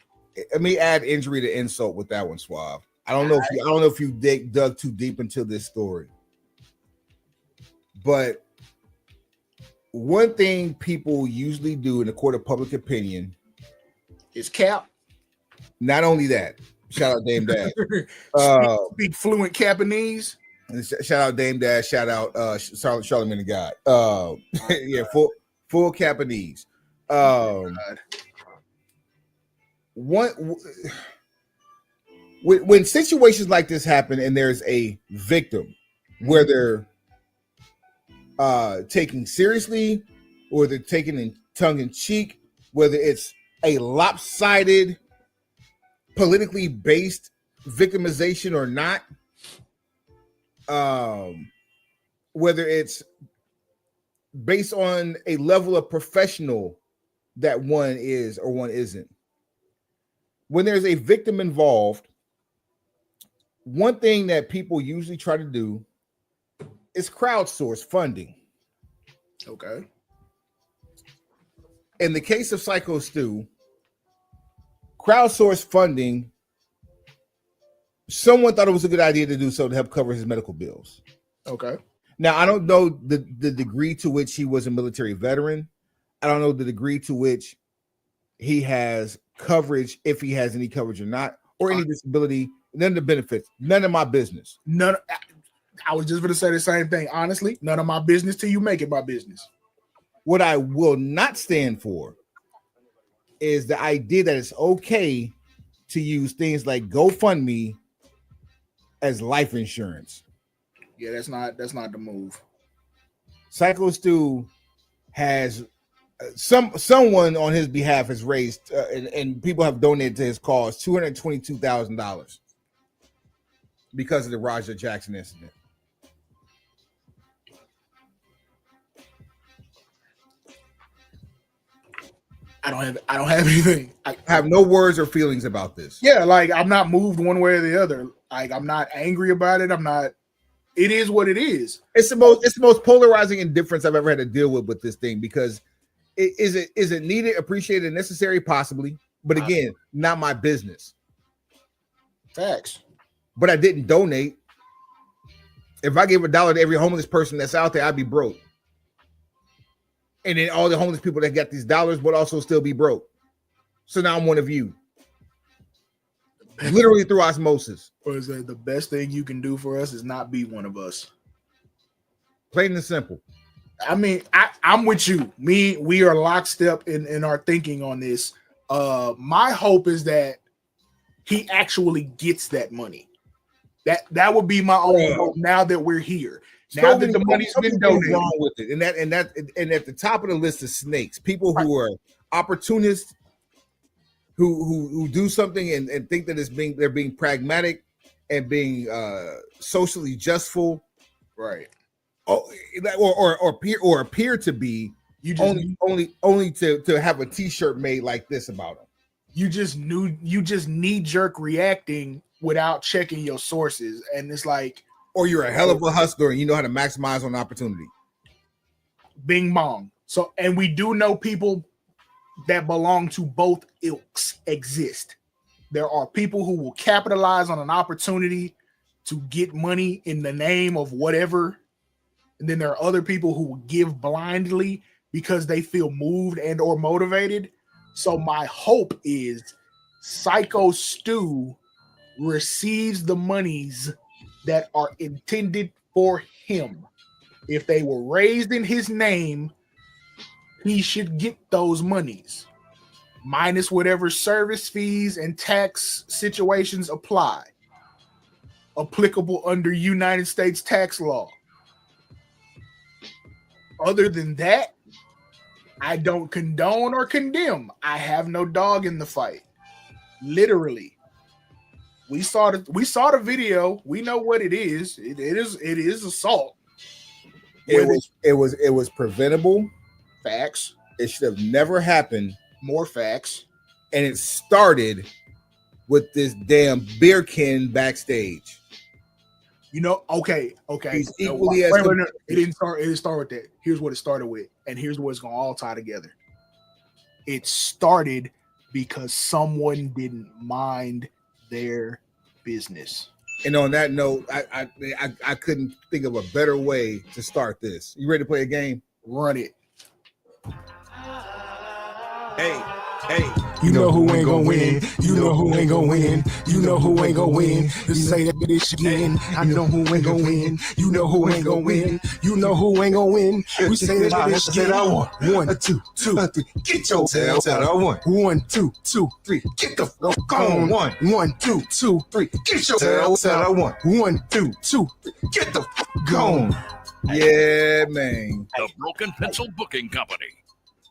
Let me add injury to insult with that one, Suave. I don't know if you dug too deep into this story, but one thing people usually do in the court of public opinion is cap. Not only that, shout out Dame Dash. Speak fluent Japanese. Shout out Dame Dash. Shout out Charlamagne the God. Yeah, full Japanese. When situations like this happen and there's a victim, whether taken seriously or they're taken in tongue in cheek, whether it's a lopsided, politically based victimization or not, whether it's based on a level of professional that one is or one isn't. When there's a victim involved, one thing that people usually try to do is crowdsource funding. Okay. In the case of Psycho Stu, crowdsourced funding, someone thought it was a good idea to do so to help cover his medical bills. Okay. Now, I don't know the degree to which he was a military veteran. I don't know the degree to which he has coverage, if he has any coverage or not, or any disability, none of the benefits, none of my business. I was just going to say the same thing. Honestly, none of my business till you make it my business. What I will not stand for is the idea that it's okay to use things like GoFundMe as life insurance. Yeah, that's not the move. Psycho Stu has someone on his behalf has raised and people have donated to his cause $222,000 because of the Roger Jackson incident. I don't have anything. I have no words or feelings about this. Yeah, like I'm not moved one way or the other. Like I'm not angry about it. I'm not. It is what it is. It's the most polarizing indifference I've ever had to deal with this thing, because is it needed, appreciated, necessary? Possibly, but again, not my business. Facts. But I didn't donate. If I gave $1 to every homeless person that's out there, I'd be broke. And then all the homeless people that got these dollars would also still be broke. So now I'm one of you. Literally through osmosis. Or is that the best thing you can do for us is not be one of us? Plain and simple. I mean, I'm with you. We are lockstep in our thinking on this. My hope is that he actually gets that money. That would be my own hope now that we're here. Now that the money's been donated. Wrong with it. And at the top of the list is snakes, people who are opportunists, who do something and think that they're being pragmatic and being socially justful, right? Or appear to be. You just only to have a T-shirt made like this about them. You just knee jerk reacting without checking your sources, and it's like. Or you're a hell of a hustler and you know how to maximize on opportunity. Bing bong. So, and we do know people that belong to both ilks exist. There are people who will capitalize on an opportunity to get money in the name of whatever. And then there are other people who will give blindly because they feel moved and or motivated. So my hope is Psycho Stu receives the monies that are intended for him. If they were raised in his name, he should get those monies, minus whatever service fees and tax situations applicable under United States tax law. Other than that, I don't condone or condemn. I have no dog in the fight. Literally. We saw the video. We know what it is. It is assault. It was preventable. Facts. It should have never happened. More facts. And it started with this damn beer can backstage. You know, okay. He's it didn't start with that. Here's what it started with, and here's what's gonna all tie together. It started because someone didn't mind their business. And on that note, I couldn't think of a better way to start this. You ready to play a game? Run it. Hey, you know who ain't gonna win. You know who ain't gonna win. You know who ain't gonna win. You say that bitch again. I know who ain't gonna win. You know who ain't gonna win. You know who ain't gonna win. We say that bitch again. I want 1, 2, 3. Get your tail out. I want 1, 2, 3. Get the fuck on. 1, 2, 3. Get your tail out. I want 1, 2, 3. Get the fuck on. Yeah, man. The Broken Pencil Booking Company.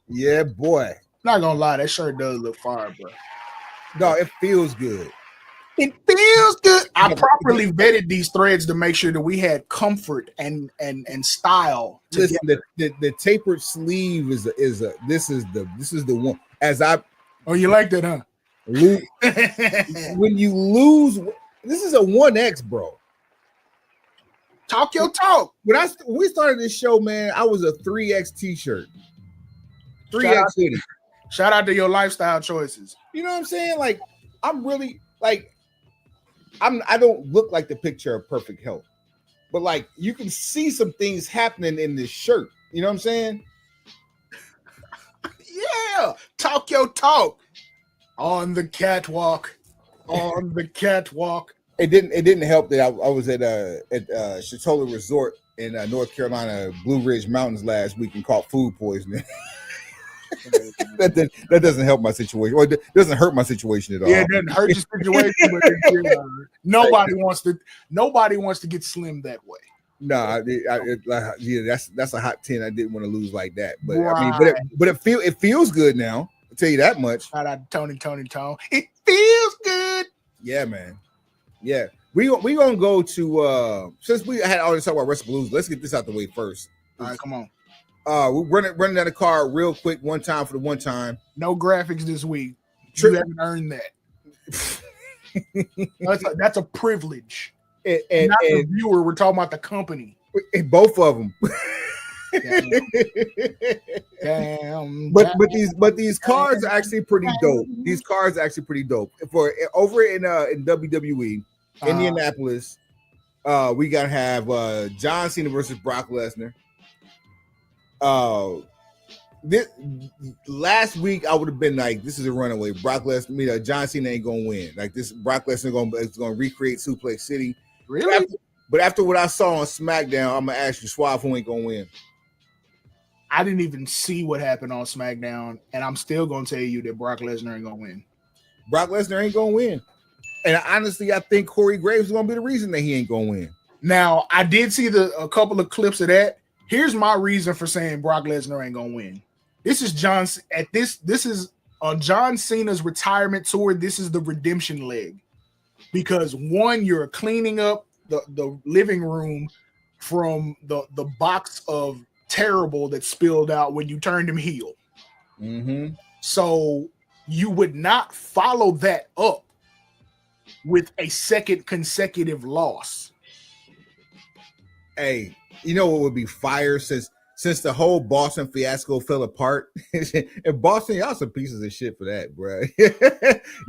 Yeah, boy. Not gonna lie, that shirt does look fire, bro. No, it feels good. It feels good. I properly vetted these threads to make sure that we had comfort and style. Listen, the tapered sleeve is the one. As I you like that, huh? When you lose, this is a 1X, bro. Talk your talk. When we started this show, man, I was a 3X t-shirt. 3X hoodie. Shout out to your lifestyle choices. You know what I'm saying? Like, I'm really like, I don't look like the picture of perfect health, but like you can see some things happening in this shirt. You know what I'm saying? Yeah, talk your talk on the catwalk. On the catwalk. It didn't help that I was at Chatola Resort in North Carolina, Blue Ridge Mountains last week and caught food poisoning. that doesn't help my situation. Or it doesn't hurt my situation at all. Yeah, it doesn't hurt your situation, but nobody wants to get slim that way. No, that's a hot 10. I didn't want to lose like that, but right. I mean, but it feels good now. I'll tell you that much. Shout out to Tony. It feels good. Yeah, man. Yeah, we gonna go to since we had already talked about Wrestlepalooza. Let's get this out the way first. All right, come on. We're running down the card real quick. One time for the one time. No graphics this week. You haven't earned that. That's a privilege. And not the viewer. We're talking about the company. Both of them. Damn. But these cards are actually pretty dope. These cards are actually pretty dope. For over in WWE, Indianapolis, we gotta have John Cena versus Brock Lesnar. This last week I would have been like, this is a runaway. Brock Lesnar, John Cena ain't gonna win. Like this, Brock Lesnar is gonna recreate Suplex City. Really? But after what I saw on SmackDown, I'm gonna ask you, Suave, who ain't gonna win? I didn't even see what happened on SmackDown, and I'm still gonna tell you that Brock Lesnar ain't gonna win. Brock Lesnar ain't gonna win. And honestly, I think Corey Graves is gonna be the reason that he ain't gonna win. Now, I did see a couple of clips of that. Here's my reason for saying Brock Lesnar ain't gonna win. This is this is on John Cena's retirement tour. This is the redemption leg. Because one, you're cleaning up the living room from the box of terrible that spilled out when you turned him heel. Mm-hmm. So you would not follow that up with a second consecutive loss. Hey, you know what would be fire since the whole Boston fiasco fell apart? And Boston, y'all some pieces of shit for that, bro.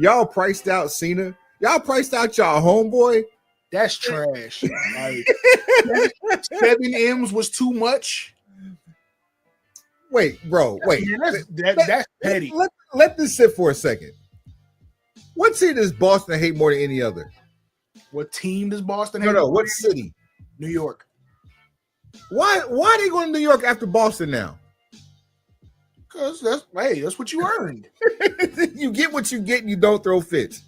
Y'all priced out Cena. Y'all priced out y'all homeboy. That's trash. Like, 7 M's was too much. Wait, bro. Wait. That's petty. Let this sit for a second. What city does Boston hate more than any other? What team does Boston hate? No. What city? New York. Why are they going to New York after Boston now? Because that's what you earned. You get what you get and you don't throw fits.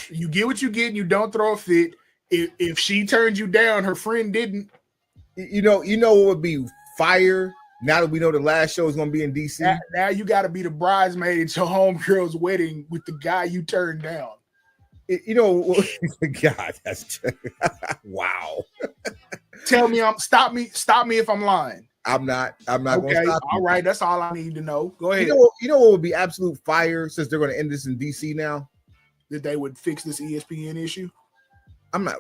You get what you get and you don't throw a fit. If she turned you down, her friend didn't. You know what would be fire now that we know the last show is going to be in DC? Now you got to be the bridesmaid at your homegirl's wedding with the guy you turned down. God, that's wow. Tell me, stop me if I'm lying. I'm not Okay, going to stop you. All right, that's all I need to know. Go ahead. You know what would be absolute fire since they're going to end this in DC now? That they would fix this ESPN issue? I'm not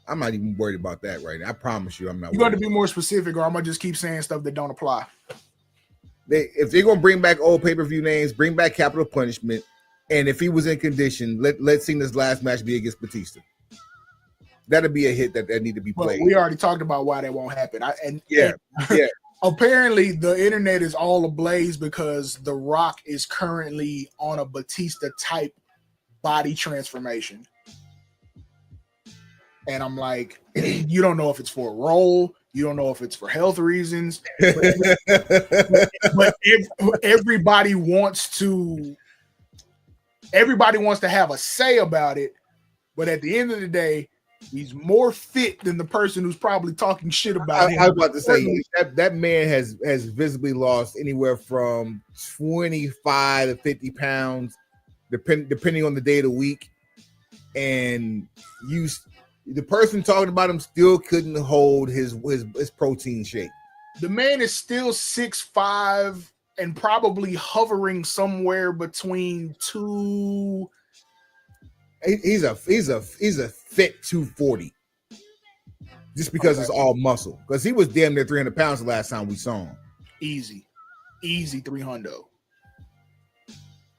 even worried about that right now. I promise you I'm not. You're going to be more specific, or I'm going to just keep saying stuff that don't apply. If they're going to bring back old pay-per-view names, bring back Capital Punishment, and if he was in condition, let Cena's last match be against Batista. That'd be a hit that need to be played. Well, we already talked about why that won't happen. Yeah. Apparently, the internet is all ablaze because The Rock is currently on a Batista-type body transformation. And I'm like, you don't know if it's for a role. You don't know if it's for health reasons. But everybody wants to have a say about it. But at the end of the day, he's more fit than the person who's probably talking shit about him. I was about to say that man has visibly lost anywhere from 25 to 50 pounds, depending on the day of the week. And the person talking about him still couldn't hold his protein shake. The man is still 6'5" and probably hovering somewhere between two. He's a fit 240. just because it's all muscle. Because he was damn near 300 pounds the last time we saw him. Easy 300.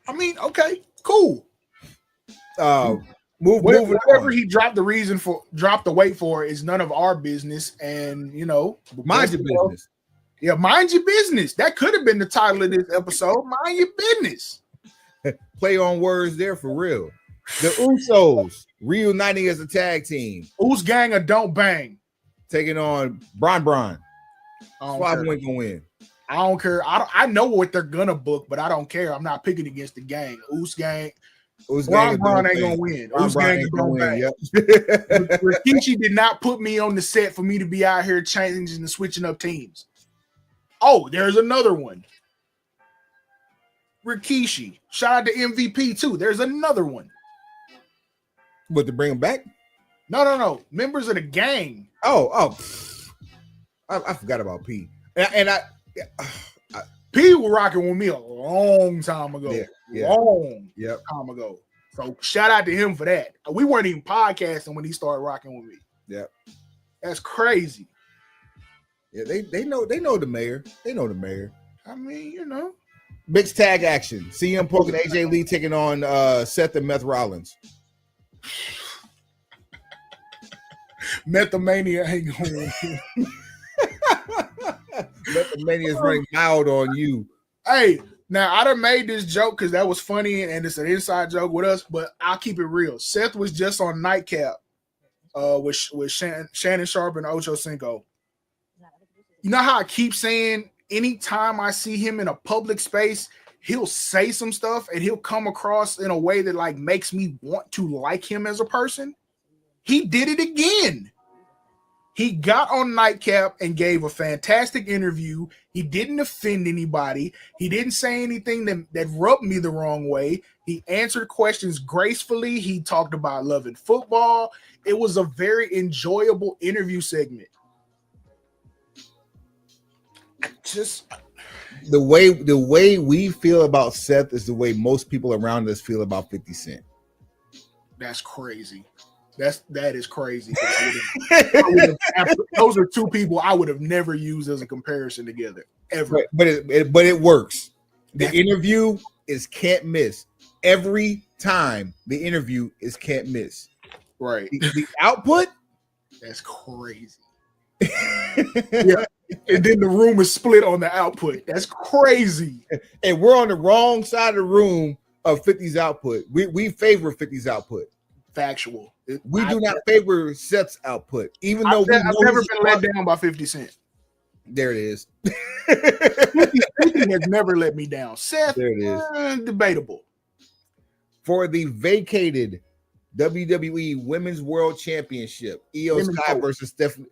I mean, okay, cool. Whatever he dropped the weight for is none of our business, and mind your business. Yeah, mind your business. That could have been the title of this episode. Mind your business. Play on words there for real. The Usos reuniting as a tag team. Who's gang or don't bang? Taking on Bron. Swab ain't gonna win. I don't care. I know what they're gonna book, but I don't care. I'm not picking against the gang. Bron ain't gonna win. Gang ain't gonna win. Yep. Rikishi did not put me on the set for me to be out here changing and switching up teams. Oh, there's another one. Rikishi. Shout out to MVP too. There's another one. But to bring him back? No. Members of the gang. Oh. I forgot about P. And P was rocking with me a long time ago. Yeah. Long time ago. So shout out to him for that. We weren't even podcasting when he started rocking with me. Yeah. That's crazy. Yeah, they know the mayor. They know the mayor. I mean, Mixed tag action. CM Punk and AJ Lee taking on Seth and Meth Rollins. Methomania ain't going. Methomania is running mild on you. Hey, now I done made this joke because that was funny and it's an inside joke with us, but I'll keep it real. Seth was just on Nightcap with Shannon Sharp and Ocho Cinco. You know how I keep saying anytime I see him in a public space, he'll say some stuff and he'll come across in a way that like makes me want to like him as a person? He did it again. He got on Nightcap and gave a fantastic interview. He didn't offend anybody. He didn't say anything that rubbed me the wrong way. He answered questions gracefully. He talked about loving football. It was a very enjoyable interview segment. Just the way we feel about Seth is the way most people around us feel about 50 Cent. That's crazy. That is crazy. Those are two people I would have never used as a comparison together ever. But it works. The interview is can't miss. Every time the interview is can't miss. Right. The output, that's crazy. Yeah. And then the room is split on the output. That's crazy. And we're on the wrong side of the room of 50's output. We favor 50's output. Factual. We do not favor Seth's output, even though I've never been let down by 50 Cent. There it is. 50 has never let me down. Seth, there it is. Debatable. For the vacated WWE Women's World Championship, Io Sky versus Stephanie.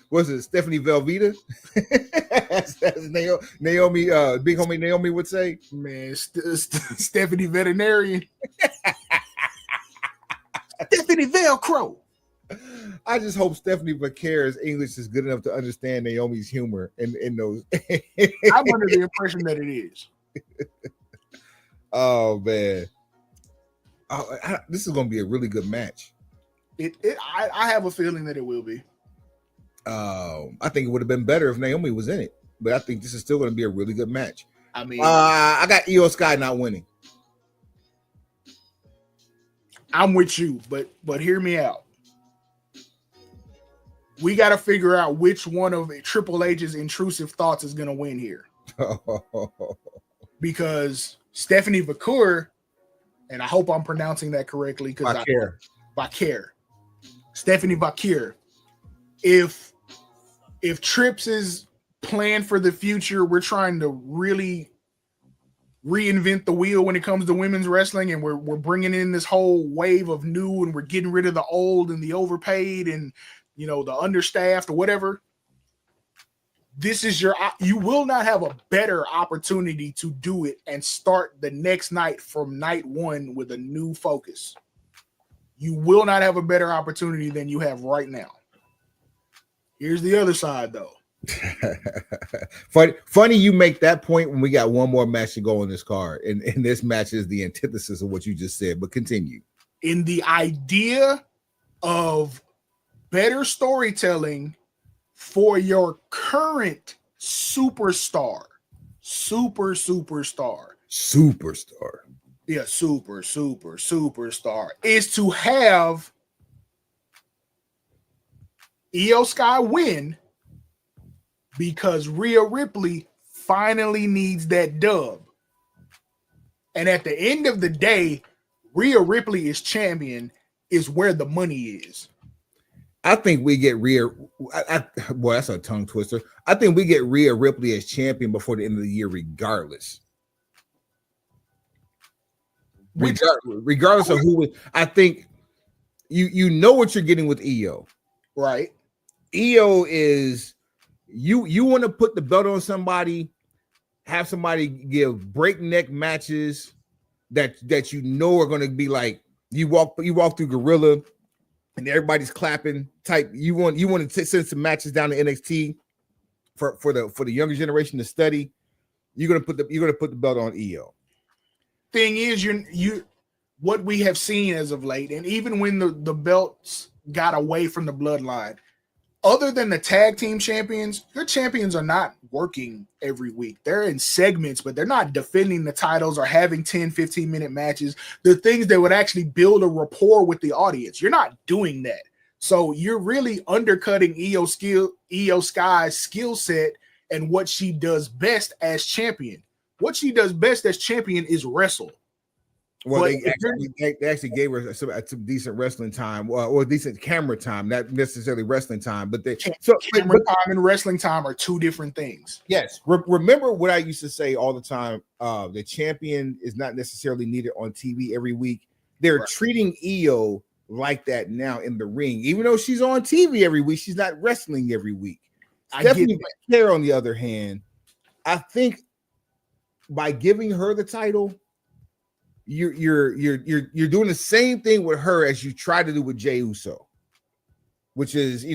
Was it Stephanie Velveeta? as Naomi, big homie Naomi would say. Man, Stephanie Veterinarian. Stephanie Velcro. I just hope Stephanie Vaquer's English is good enough to understand Naomi's humor in those. I'm under the impression that it is. Oh man. This is going to be a really good match. I have a feeling that it will be. I think it would have been better if Naomi was in it, but I think this is still going to be a really good match. I mean, I got Io Sky not winning. I'm with you, but hear me out. We got to figure out which one of Triple H's intrusive thoughts is going to win here. Because Stephanie Vaquer, and I hope I'm pronouncing that correctly because Vaquer. Stephanie Vaquer. If Trips' plan for the future, we're trying to really reinvent the wheel when it comes to women's wrestling, and we're bringing in this whole wave of new, and we're getting rid of the old and the overpaid and the understaffed or whatever. This is you will not have a better opportunity to do it and start the next night from night one with a new focus. You will not have a better opportunity than you have right now. Here's the other side, though. Funny you make that point when we got one more match to go on this card, and this match is the antithesis of what you just said. But continue. In the idea of better storytelling for your current superstar. Yeah, superstar is to have Io Sky win because Rhea Ripley finally needs that dub. And at the end of the day, Rhea Ripley is champion is where the money is. I think we get Rhea. Boy, that's a tongue twister. I think we get Rhea Ripley as champion before the end of the year, regardless. Regardless of who. I think you know what you're getting with Io, right? Io is you want to put the belt on somebody, have somebody give breakneck matches that you know are going to be like you walk through Gorilla and everybody's clapping type. You want to send some matches down to NXT for the younger generation to study. You're gonna put the belt on Io. Thing is, you what we have seen as of late, and even when the belts got away from the bloodline, other than the tag team champions, your champions are not working every week. They're in segments, but they're not defending the titles or having 10, 15-minute matches. The things that would actually build a rapport with the audience. You're not doing that. So you're really undercutting Io Sky's skill set and what she does best as champion. What she does best as champion is wrestle. Well, they actually gave her some decent wrestling time, or decent camera time, not necessarily wrestling time, but camera time and wrestling time are two different things. Yes, remember what I used to say all the time: the champion is not necessarily needed on TV every week. They're treating Io like that now in the ring, even though she's on TV every week. She's not wrestling every week. Stephanie McClare, on the other hand, I think by giving her the title, you're doing the same thing with her as you try to do with Jey Uso, which is,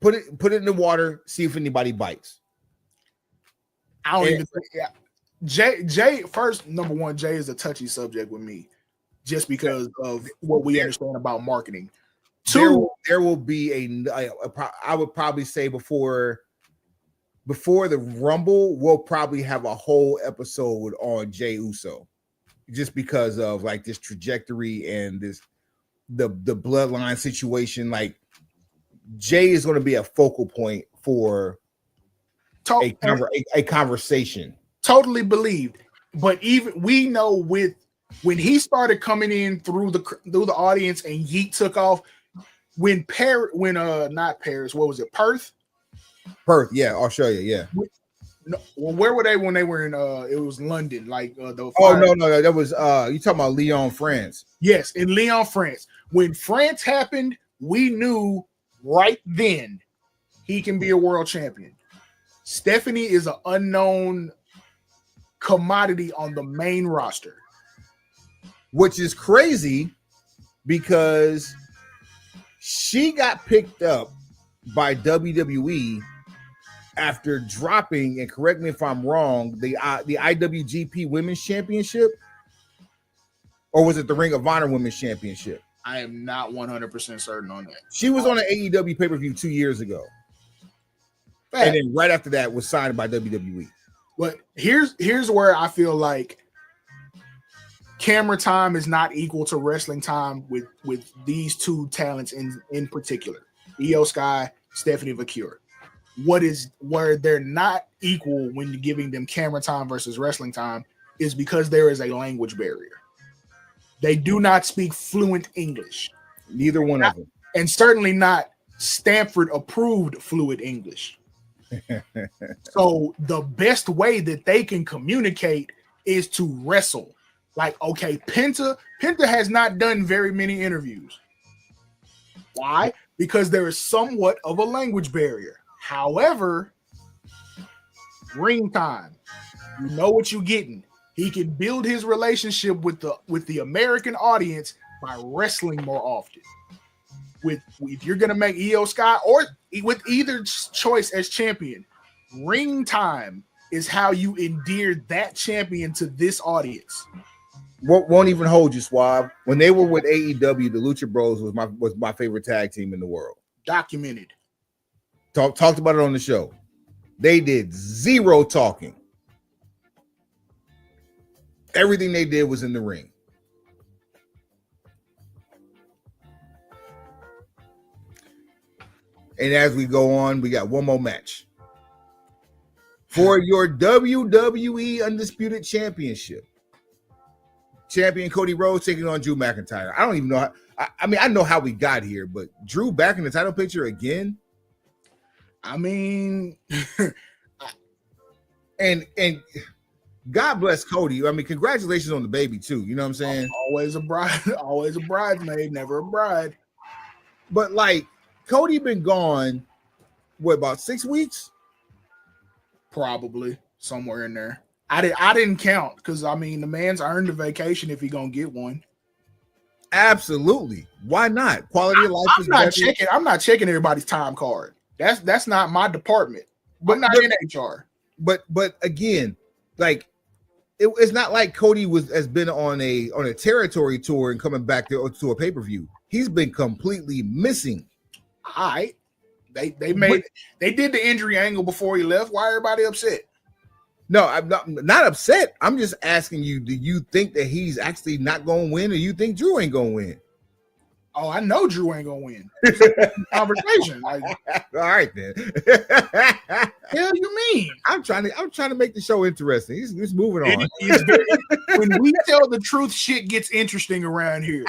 put it in the water, see if anybody bites. I don't even think Jey first, number one, Jey is a touchy subject with me just because of what we understand about marketing. Two, there will be I would probably say before the Rumble, we'll probably have a whole episode on Jey Uso, just because of like this trajectory and the bloodline situation. Like Jey is going to be a focal point for a conversation. Totally believed, but even we know when he started coming in through the audience and Yeet took off. Not Paris, what was it? Perth, yeah, Australia, yeah. Well, where were they when they were in? It was London, like the. Oh no, that was you talking about Lyon, France? Yes, in Lyon, France. When France happened, we knew right then he can be a world champion. Stephanie is an unknown commodity on the main roster, which is crazy because she got picked up by WWE after dropping, and correct me if I'm wrong, the IWGP Women's Championship, or was it the Ring of Honor Women's Championship? I am not 100% certain on that. She was on an AEW pay-per-view 2 years ago, and then right after that was signed by WWE. But here's where I feel like camera time is not equal to wrestling time with these two talents in particular, Io Sky, Stephanie McClure. Where they're not equal when you're giving them camera time versus wrestling time is because there is a language barrier. They do not speak fluent English. Neither one of them. And certainly not Stanford approved fluent English. So the best way that they can communicate is to wrestle. Like, okay, Penta has not done very many interviews. Why? Because there is somewhat of a language barrier. However, ring time, you know what you're getting. He can build his relationship with the American audience by wrestling more often. If you're gonna make Io Sky or with either choice as champion, ring time is how you endear that champion to this audience. Won't even hold you, Swab. When they were with AEW, the Lucha Bros was my favorite tag team in the world. Documented. Talked about it on the show. They did zero talking. Everything they did was in the ring. And as we go on, we got one more match for your WWE Undisputed Championship. Champion Cody Rhodes taking on Drew McIntyre. I don't even know. I know how we got here, but Drew back in the title picture again. I mean, and God bless Cody. I mean, congratulations on the baby too. You know what I'm saying? Always a bride, always a bridesmaid, never a bride. But like Cody been gone, what, about 6 weeks? Probably somewhere in there. I didn't count because I mean the man's earned a vacation if he gonna get one. Absolutely. Why not? Quality of life is better. I'm not checking everybody's time card. That's not my department. But not in HR. But again, like it's not like Cody has been on a territory tour and coming back to a pay-per-view. He's been completely missing. All right. They did the injury angle before he left. Why everybody upset? No, I'm not upset. I'm just asking you, do you think that he's actually not going to win, or you think Drew ain't going to win? Oh, I know Drew ain't going to win. Conversation. Like, all right, then. hell you mean? I'm trying to make the show interesting. He's moving on. When we tell the truth, shit gets interesting around here.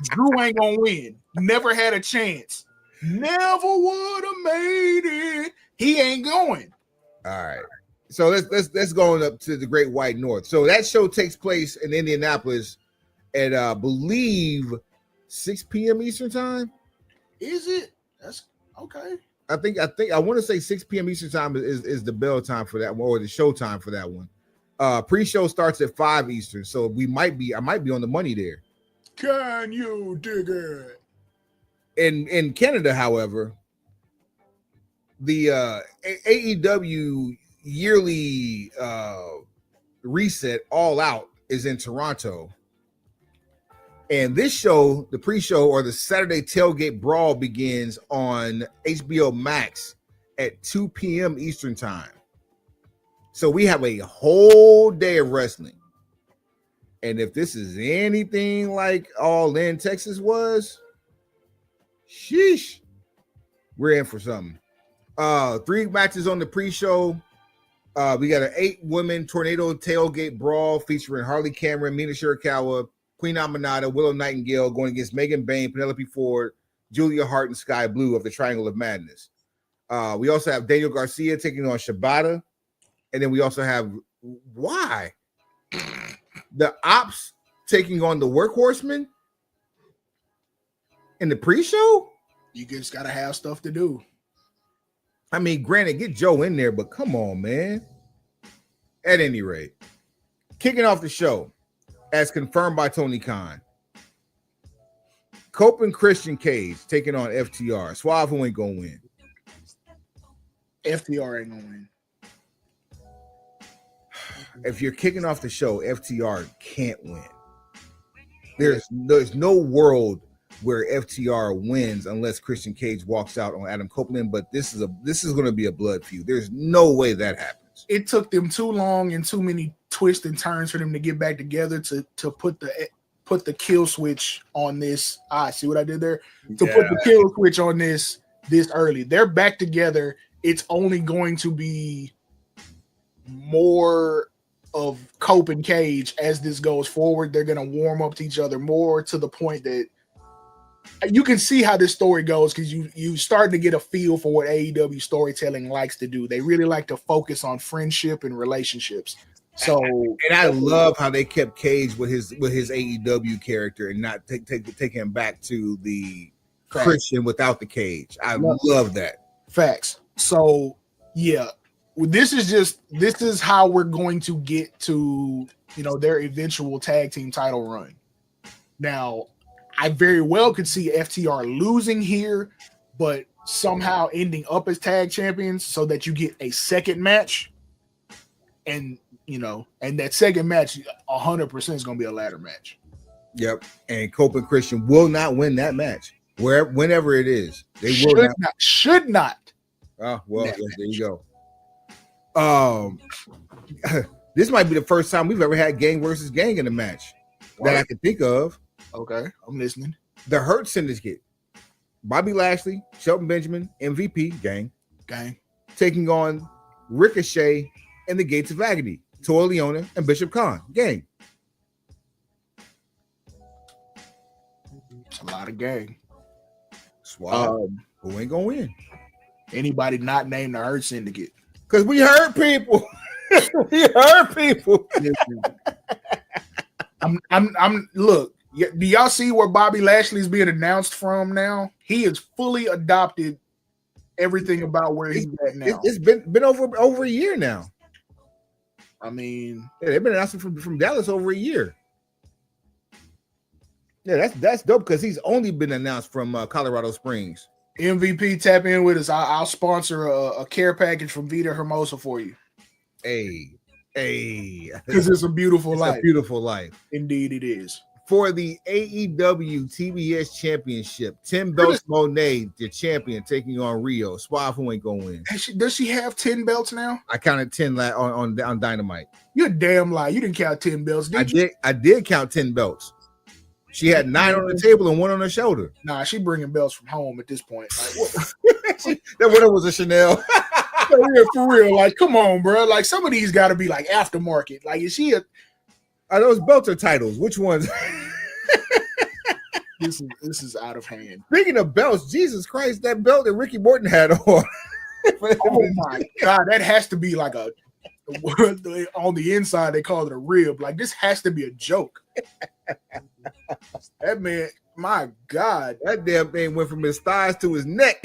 Drew ain't going to win. Never had a chance. Never would have made it. He ain't going. All right. So let's go up to the Great White North. So that show takes place in Indianapolis at believe 6 p.m. Eastern time. Is it? That's okay. I think I want to say 6 p.m. Eastern time is the bell time for that one, or the show time for that one. Pre-show starts at 5 Eastern, so I might be on the money there. Can you dig it? In Canada, however, the AEW yearly reset All Out is in Toronto, and this show, the pre-show or the Saturday tailgate brawl, begins on HBO Max at 2 p.m. Eastern time. So we have a whole day of wrestling, and if this is anything like All In Texas was, sheesh, we're in for something. 3 matches on the pre-show. We got an 8-woman tornado tailgate brawl featuring Harley Cameron, Mina Shirakawa, Queen Aminata, Willow Nightingale going against Megan Bain, Penelope Ford, Julia Hart, and Sky Blue of the Triangle of Madness. We also have Daniel Garcia taking on Shibata. And then we also have the Ops taking on the Workhorsemen in the pre-show. You just got to have stuff to do. I mean, granted, get Joe in there, but come on, man. At any rate, kicking off the show, as confirmed by Tony Khan, Cope and Christian Cage taking on FTR. Suave, who ain't going to win? FTR ain't going to win. If you're kicking off the show, FTR can't win. There's no world where FTR wins unless Christian Cage walks out on Adam Copeland, but this is going to be a blood feud. There's no way that happens. It took them too long and too many twists and turns for them to get back together to put the kill switch on this. See what I did there? To put the kill switch on this early. They're back together. It's only going to be more of Cope and Cage as this goes forward. They're going to warm up to each other more, to the point that you can see how this story goes, because you starting to get a feel for what AEW storytelling likes to do. They really like to focus on friendship and relationships. So, and I love how they kept Cage with his AEW character and not take him back to the Christian without the cage. I love that. Facts. So yeah, this is how we're going to get to, their eventual tag team title run. Now, I very well could see FTR losing here, but somehow ending up as tag champions so that you get a second match. And, and that second match 100% is going to be a ladder match. Yep. And Cope and Christian will not win that match. whenever it is. They should not. Oh, well, yes, there you go. This might be the first time we've ever had gang versus gang in a match that I can think of. Okay, I'm listening. The Hurt Syndicate. Bobby Lashley, Shelton Benjamin, MVP, gang, taking on Ricochet and the Gates of Agony, Toa Leona and Bishop Khan, gang. It's a lot of gang. Swab, who ain't gonna win? Anybody not named the Hurt Syndicate? Because we hurt people. We hurt people. Look. Do y'all see where Bobby Lashley is being announced from now? He has fully adopted everything about where he's at now. It's been over a year now. I mean, yeah, they've been announcing from Dallas over a year. Yeah, that's dope because he's only been announced from Colorado Springs. MVP, tap in with us. I'll sponsor a care package from Vita Hermosa for you. Hey, because it's a beautiful life. A beautiful life. Indeed, it is. For the AEW TBS Championship, Tim Belts Monet, the champion, taking on Rio. Suave, who ain't gonna win? Does she have 10 belts now? I counted 10 on Dynamite. You're a damn lie. You didn't count 10 belts, did you? I did count 10 belts. She had 9 on the table and 1 on her shoulder. Nah, she bringing belts from home at this point. That one was a Chanel. For real, like, come on, bro. Like, some of these got to be like aftermarket. Like, is she a? Are those belts or titles? Which ones? This is out of hand. Speaking of belts, Jesus Christ, that belt that Ricky Morton had on. Oh my God, that has to be like a on the inside they call it a rib. Like, this has to be a joke. That man, my God, that damn thing went from his thighs to his neck.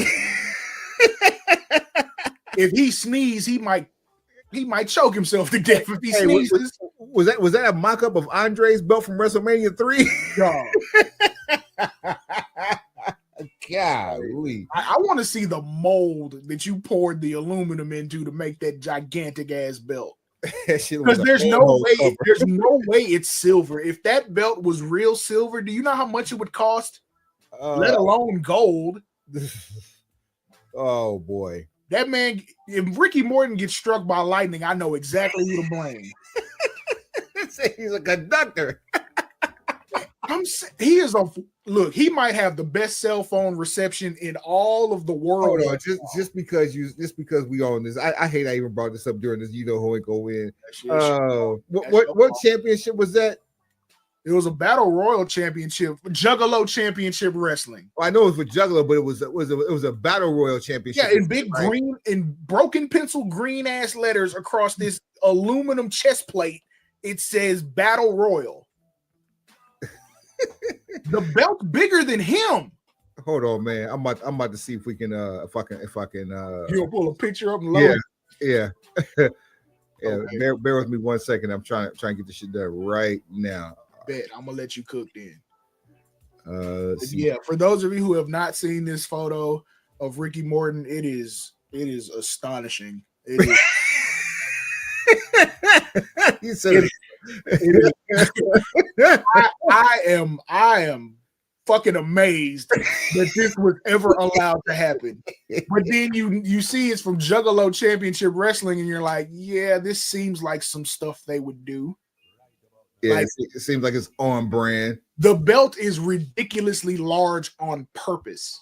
If he sneezes, he might choke himself to death if he sneezes. Was that a mock-up of Andre's belt from WrestleMania 3? Golly. I want to see the mold that you poured the aluminum into to make that gigantic ass belt. Because there's no way it's silver. If that belt was real silver, do you know how much it would cost? Let alone gold. Oh boy. That man, if Ricky Morton gets struck by lightning, I know exactly who to blame. He's a conductor. He might have the best cell phone reception in all of the world. Hold on, just because we own this. I hate I even brought this up during this. You know who ain't gonna win. What championship was that? It was a battle royal championship, Juggalo championship wrestling. Well, I know it was for Juggalo, but it was a battle royal championship. Yeah, in big green, in broken pencil green ass letters across this aluminum chest plate, it says Battle Royal. The belt bigger than him. Hold on, man. I'm about to see if we can if I can you'll pull a picture up and load. Yeah. Yeah. Okay. Bear with me 1 second. I'm trying to get this shit done right now. Bet I'm gonna let you cook then. Yeah, for those of you who have not seen this photo of Ricky Morton, it is astonishing. It is. You said I am fucking amazed that this was ever allowed to happen. But then you see it's from Juggalo Championship Wrestling, and you're like, yeah, this seems like some stuff they would do. Yeah, like, it seems like it's on brand. The belt is ridiculously large on purpose.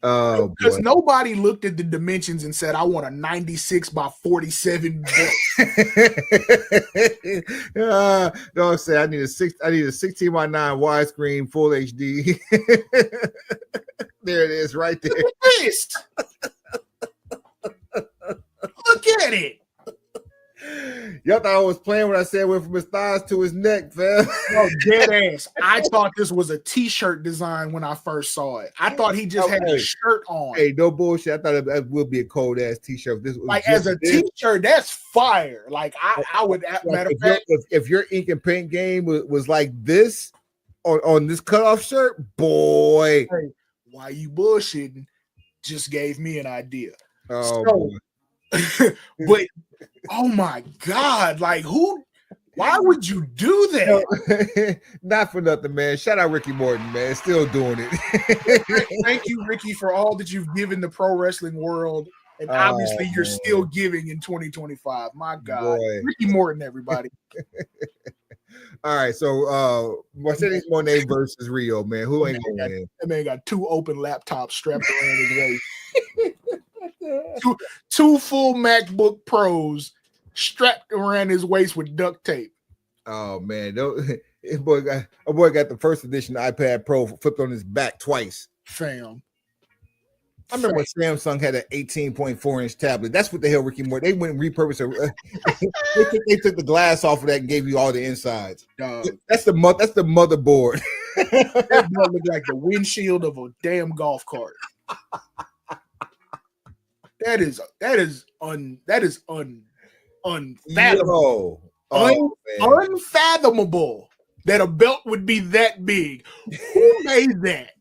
Oh, because nobody looked at the dimensions and said, I want a 96 by 47 belt. Don't say I need a 16 by 9 widescreen full HD. There it is, right there. Look at this. Look at it. Y'all thought I was playing when I said went from his thighs to his neck, fam. No, dead ass. I thought this was a t-shirt design when I first saw it. I thought he just had a shirt on. Hey, no bullshit. I thought it would be a cold ass t-shirt. This was like as a t-shirt, that's fire. Like I would. Matter of fact, if your ink and paint game was like this on this cutoff shirt, boy. Hey, why you bullshitting? Just gave me an idea. Oh, but oh my God, like who Why would you do that? Not for nothing, man. Shout out Ricky Morton, man. Still doing it. Thank you, Ricky, for all that you've given the pro wrestling world. And obviously, you're still giving in 2025. My God. Boy. Ricky Morton, everybody. All right, so Mercedes Moné versus Rio, man. Who ain't gonna win? That man got 2 open laptops strapped around his waist. two full MacBook Pros strapped around his waist with duct tape. Oh man, a boy got the first edition iPad Pro flipped on his back twice. Fam. I remember when Samsung had an 18.4-inch tablet. That's what the hell Ricky Morton. They went and repurposed it. They took the glass off of that and gave you all the insides. That's the motherboard. That looked like the windshield of a damn golf cart. That is unfathomable. Unfathomable that a belt would be that big. Who made that?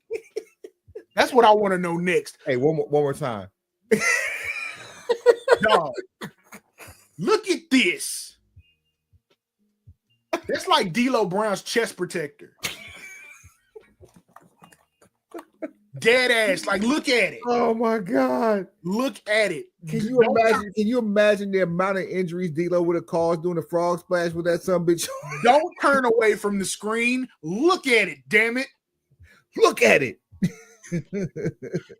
That's what I want to know next. Hey, one more time. Dog, look at this. That's like D'Lo Brown's chest protector. Dead ass. Like, look at it. Oh my God. Look at it. Can you imagine the amount of injuries D'Lo would have caused doing the frog splash with that son bitch? Don't turn away from the screen. Look at it, damn it. Look at it.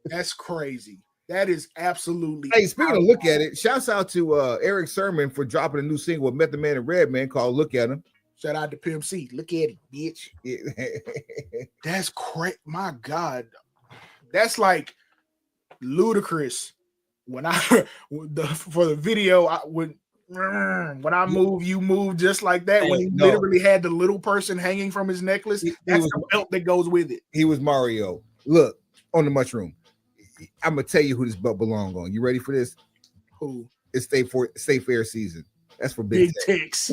That's crazy. That is absolutely. Hey, speaking of look at it, shouts out to Eric Sermon for dropping a new single with Method Man and Redman called "Look at Him." Shout out to Pimp C. Look at it, bitch. That's crazy. My God, that's like ludicrous. When for the video, when I move, you move just like that. When he literally had the little person hanging from his necklace, that's the belt that goes with it. He was Mario. Look on the mushroom. I'm gonna tell you who this belt belongs on. You ready for this? Who? It's State Fair season. That's for Big Tex.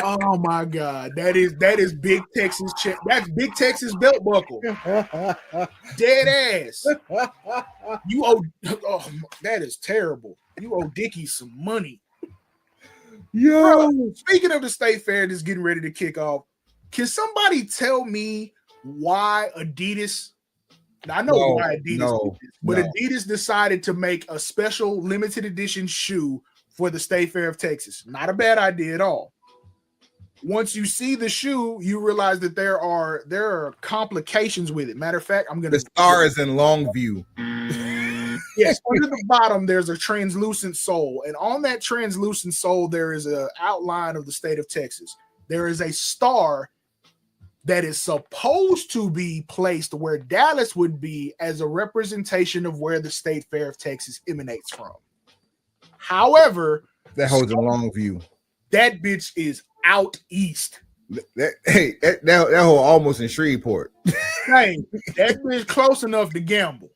Oh my God, that is Big Texas check. That's Big Texas belt buckle. Dead ass. You owe. Oh, that is terrible. You owe Dickie some money. Yo. Bro, speaking of the State Fair that's getting ready to kick off, can somebody tell me why Adidas? I know why Adidas did this, but Adidas decided to make a special limited edition shoe for the State Fair of Texas. Not a bad idea at all. Once you see the shoe, you realize that there are complications with it. Matter of fact, the star is in Longview. Yes, under the bottom there's a translucent sole, and on that translucent sole there is an outline of the state of Texas. There is a star that is supposed to be placed where Dallas would be as a representation of where the State Fair of Texas emanates from. However, that holds a Longview. That bitch is out east. That whole almost in Shreveport. Hey, that bitch close enough to gamble.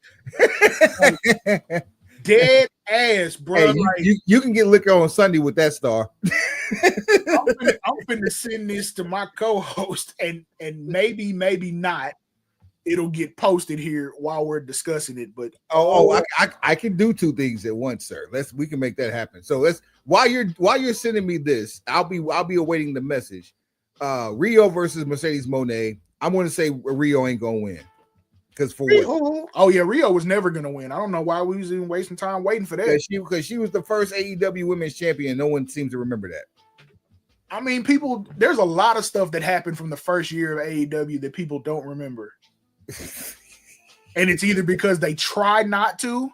Dead ass, bro. Hey, you can get liquor on Sunday with that star. I'm finna send this to my co-host, and maybe not. It'll get posted here while we're discussing it. But I can do two things at once, sir. We can make that happen. So while you're sending me this, I'll be awaiting the message. Rio versus Mercedes Moné. I'm going to say Rio ain't gonna win. Because for what? Oh yeah, Rio was never gonna win. I don't know why we was even wasting time waiting for that. Because she was the first AEW Women's Champion. No one seems to remember that. I mean, there's a lot of stuff that happened from the first year of AEW that people don't remember. And it's either because they try not to,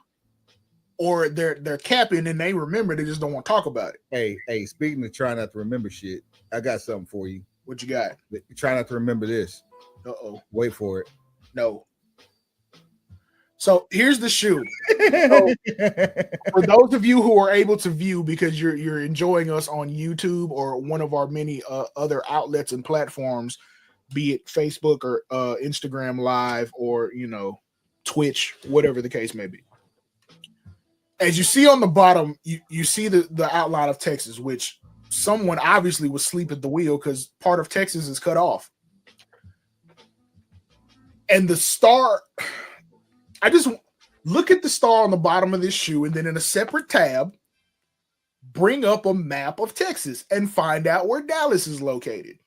or they're capping and they remember, they just don't want to talk about it. Hey, speaking of trying not to remember shit, I got something for you. What you got? Try not to remember this. Uh-oh. Wait for it. No. So here's the shoe. So, for those of you who are able to view, because you're enjoying us on YouTube or one of our many other outlets and platforms, be it Facebook or Instagram Live or Twitch, whatever the case may be. As you see on the bottom, you see the outline of Texas, which someone obviously was asleep at the wheel because part of Texas is cut off. And the star, I just look at the star on the bottom of this shoe, and then in a separate tab, bring up a map of Texas and find out where Dallas is located.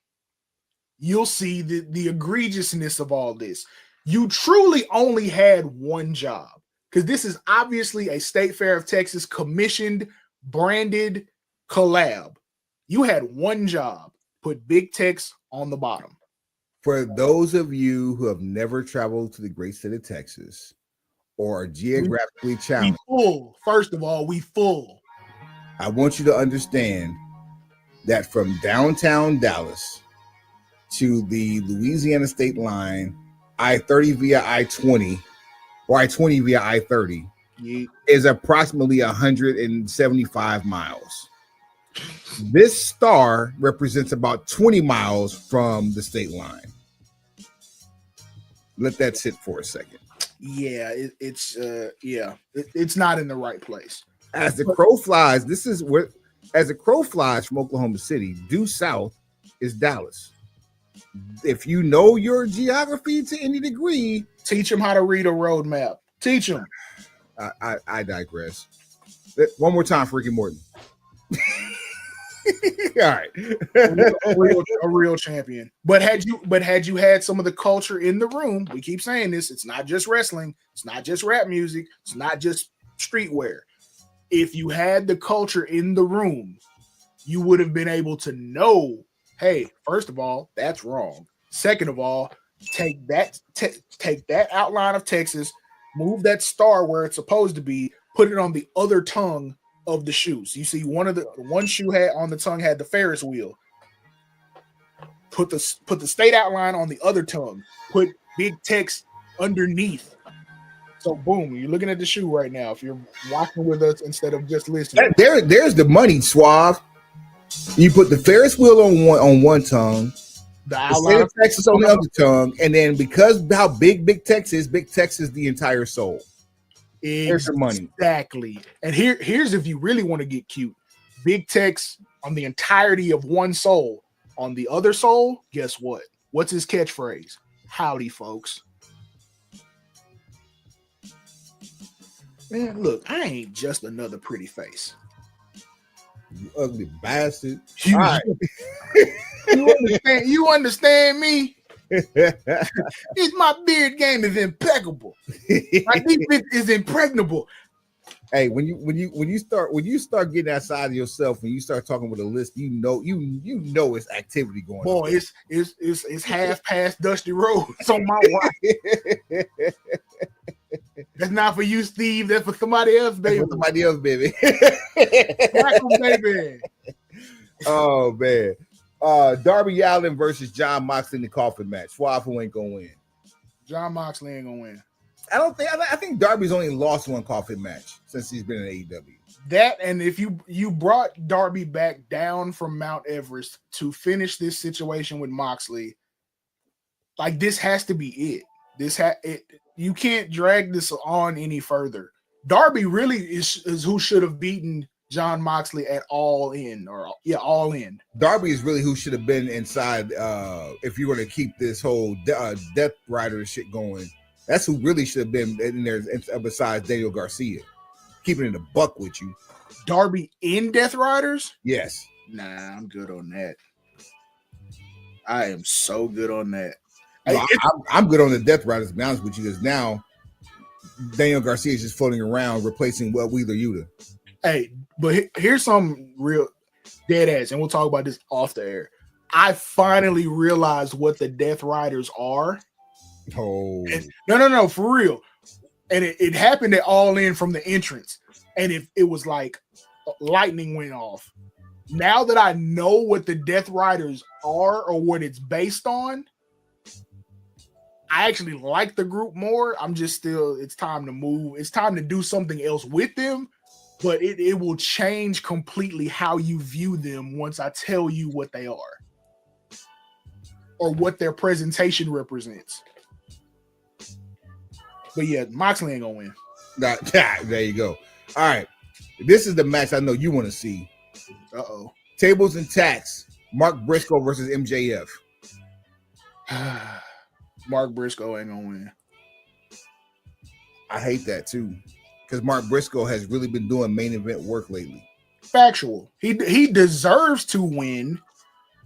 You'll see the egregiousness of all this. You truly only had one job, because this is obviously a State Fair of Texas commissioned, branded collab. You had one job: put Big Tex on the bottom. For those of you who have never traveled to the great state of Texas or are geographically challenged, we full. First of all, we full. I want you to understand that from downtown Dallas to the Louisiana state line, I-30 via I-20 or I-20 via I-30 is approximately 175 miles. This star represents about 20 miles from the state line. Let that sit for a second. Yeah, it's not in the right place. As the crow flies, this is where, as the crow flies from Oklahoma City, due south is Dallas. If you know your geography to any degree, teach them how to read a road map. Teach them. I digress. One more time for Ricky Morton. All right. a real champion. But had you had some of the culture in the room, we keep saying this, it's not just wrestling, it's not just rap music, it's not just streetwear. If you had the culture in the room, you would have been able to know, hey, first of all, that's wrong. Second of all, take that outline of Texas, move that star where it's supposed to be, put it on the other tongue of the shoes. You see, one shoe had on the tongue had the Ferris wheel. Put the state outline on the other tongue. Put Big Tex underneath. So boom, you're looking at the shoe right now. If you're watching with us instead of just listening, there's the money, Suave. You put the Ferris wheel on one tongue, the state of Texas on the other tongue, and then because how Big Tex is the entire soul. Here's your money. Exactly. And here's if you really want to get cute. Big Tex on the entirety of one soul. On the other soul, guess what? What's his catchphrase? Howdy, folks. Man, look, I ain't just another pretty face. You ugly bastard. All right. You understand me? My beard game is impeccable. My defense is impregnable. Hey, when you start getting outside of yourself, when you start talking with a list, you know it's activity going on. Boy, it's half past Dusty Roads on my watch. That's not for you, Steve. That's for somebody else, baby. That's for somebody else, baby. Baby. Oh man. Darby Allin versus John Moxley in the coffin match. Suave who ain't gonna win. John Moxley ain't gonna win. I think Darby's only lost one coffin match since he's been in AEW. That, and if you brought Darby back down from Mount Everest to finish this situation with Moxley, like this has to be it. You can't drag this on any further. Darby really is who should have beaten John Moxley at All In. All In. Darby is really who should have been inside if you were to keep this whole Death Rider shit going. That's who really should have been in there besides Daniel Garcia. Keeping it a buck with you. Darby in Death Riders? Yes. Nah, I'm good on that. I am so good on that. No, I'm good on the Death Riders, to be honest with you, because now Daniel Garcia is just floating around replacing Wheeler Yuta. Hey, but here's some real dead ass, and we'll talk about this off the air. I finally realized what the Death Riders are. Oh. No, for real. And it happened at All In from the entrance. And it was like lightning went off. Now that I know what the Death Riders are or what it's based on, I actually like the group more. It's time to move. It's time to do something else with them. But it will change completely how you view them once I tell you what they are or what their presentation represents. But yeah, Moxley ain't gonna win. There you go. All right. This is the match I know you want to see. Uh-oh. Tables and Tacks. Mark Briscoe versus MJF. Mark Briscoe ain't gonna win. I hate that too. Because Mark Briscoe has really been doing main event work lately. Factual. He deserves to win.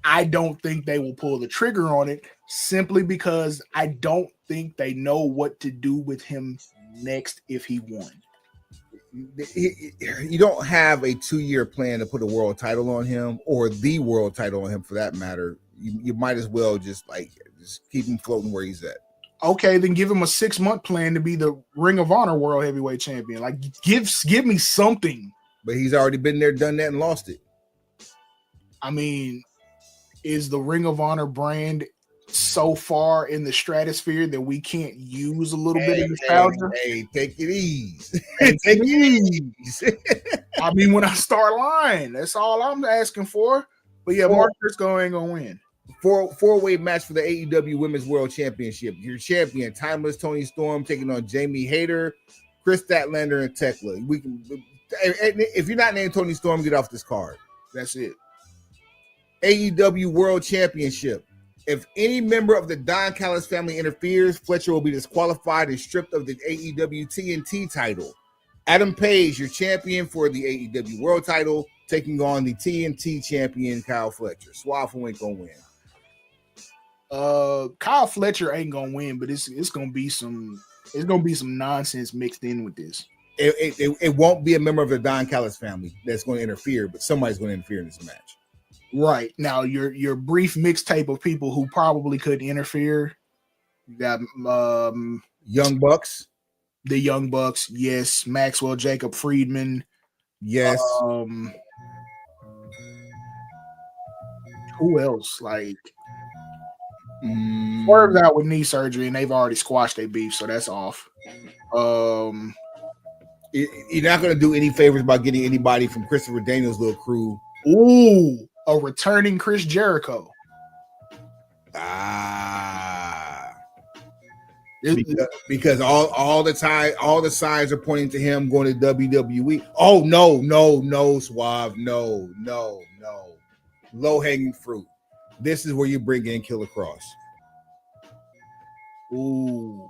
I don't think they will pull the trigger on it simply because I don't think they know what to do with him next if he won. You don't have a 2-year plan to put a world title on him or the world title on him for that matter. You might as well just keep him floating where he's at. Okay, then give him a 6-month plan to be the Ring of Honor World Heavyweight Champion. Like, give me something. But he's already been there, done that, and lost it. I mean, is the Ring of Honor brand so far in the stratosphere that we can't use a little bit of nostalgia? Hey, take it easy. Take it easy. I mean, when I start lying, that's all I'm asking for. But yeah, Mark Briscoe ain't gonna win. Four-way match for the AEW Women's World Championship. Your champion, Timeless Toni Storm, taking on Jamie Hayter, Chris Statlander, and Tekla. We can, if you're not named Toni Storm, get off this card. That's it. AEW World Championship. If any member of the Don Callis family interferes, Fletcher will be disqualified and stripped of the AEW TNT title. Adam Page, your champion for the AEW World title, taking on the TNT champion Kyle Fletcher. Suave ain't gonna win. Kyle Fletcher ain't gonna win, but it's gonna be some nonsense mixed in with this. It won't be a member of the Don Callis family that's going to interfere, but somebody's going to interfere in this match. Right. Now, your brief mixtape of people who probably could interfere. You got Young Bucks. The Young Bucks, yes. Maxwell Jacob Friedman. Yes. Who else? Like Swerve's out with knee surgery, and they've already squashed their beef, so that's off. You're not going to do any favors by getting anybody from Christopher Daniels' little crew. Ooh, a returning Chris Jericho. Because all the time, all the signs are pointing to him going to WWE. Oh no, Suave, no. Low hanging fruit. This is where you bring in Killer Cross. Ooh,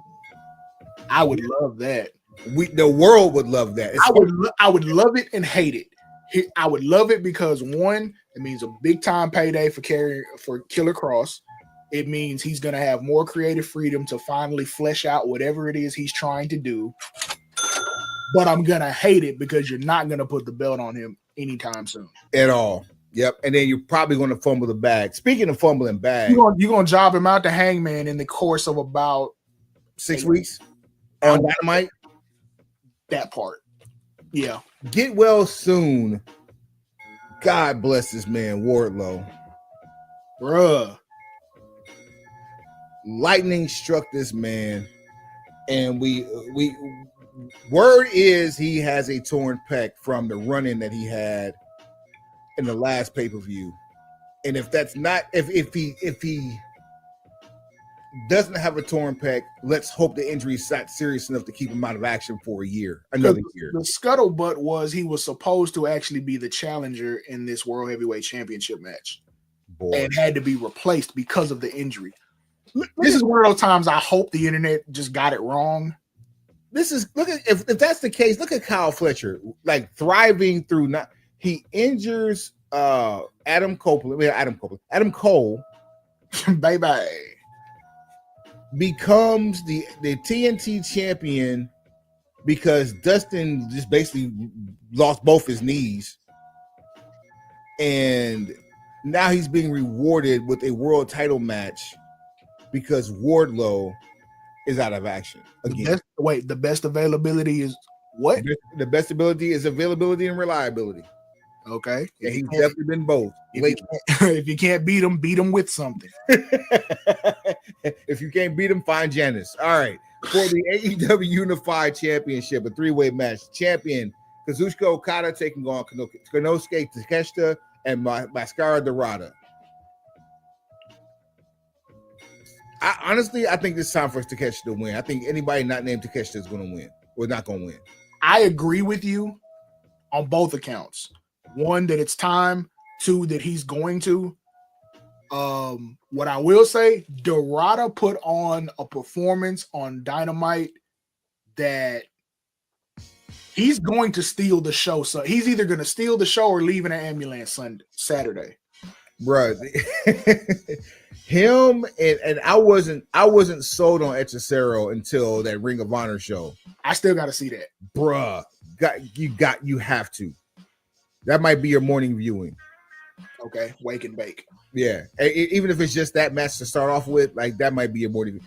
I would love that. The world would love that. I would love it and hate it. I would love it because one, it means a big time payday for Killer Cross. It means he's going to have more creative freedom to finally flesh out whatever it is he's trying to do. But I'm going to hate it because you're not going to put the belt on him anytime soon. At all. Yep. And then you're probably going to fumble the bag. Speaking of fumbling bag. You're going to job him out to Hangman in the course of about 6 weeks on Dynamite. That part. Yeah. Get well soon. God bless this man, Wardlow. Bruh. Lightning struck this man, and we word is he has a torn pec from the run-in that he had in the last pay-per-view. And if that's not if he doesn't have a torn pec, let's hope the injury is not serious enough to keep him out of action for another year. The scuttlebutt was he was supposed to actually be the challenger in this World Heavyweight Championship match. And had to be replaced because of the injury. This is one of those times I hope the internet just got it wrong. If that's the case, look at Kyle Fletcher, like thriving through he injures Adam Cole, Bye-bye. Becomes the TNT champion because Dustin just basically lost both his knees. And now he's being rewarded with a world title match because Wardlow is out of action again. The best availability is what? The best ability is availability and reliability. Okay. Yeah, he's definitely been both. If you can't beat him with something. If you can't beat him, find Janice. All right. For the AEW Unified Championship, a 3-way match. Champion Kazuchika Okada taking on Konosuke Takeshita and Mascara Dorada. I think it's time for Takeshita to win. I think anybody not named Takeshita is going to win. We're not going to win. I agree with you on both accounts. One, that it's time. Two, that he's going to. What I will say, Dorada put on a performance on Dynamite that He's going to steal the show. So he's either going to steal the show or leave in an ambulance Saturday. Bruh. Him and I wasn't sold on Hechicero until that Ring of Honor show. I still got to see that. Bruh. You have to. That might be your morning viewing. Okay, wake and bake. Yeah, even if it's just that match to start off with, like that might be your morning.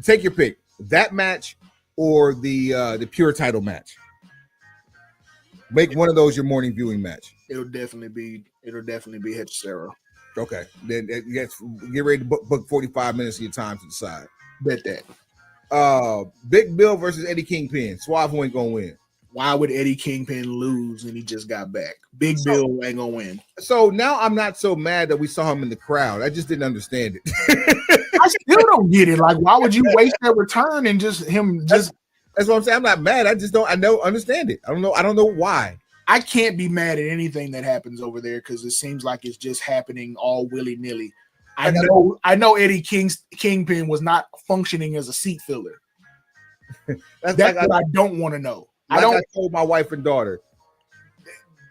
Take your pick. That match or the pure title match. Make one of those your morning viewing match. It'll definitely be Hechicero. Okay, then get ready to book 45 minutes of your time to decide. Bet that. Big Bill versus Eddie Kingpin. Suave ain't gonna win. Why would Eddie Kingpin lose and he just got back? Big Bill ain't gonna win. So now I'm not so mad that we saw him in the crowd. I just didn't understand it. I still don't get it. Like, why would you waste that return and just him? That's what I'm saying. I'm not mad. I just don't. I don't understand it. I don't know why. I can't be mad at anything that happens over there because it seems like it's just happening all willy nilly. I know Eddie Kingpin was not functioning as a seat filler. That's like what I don't want to know. Like I told my wife and daughter,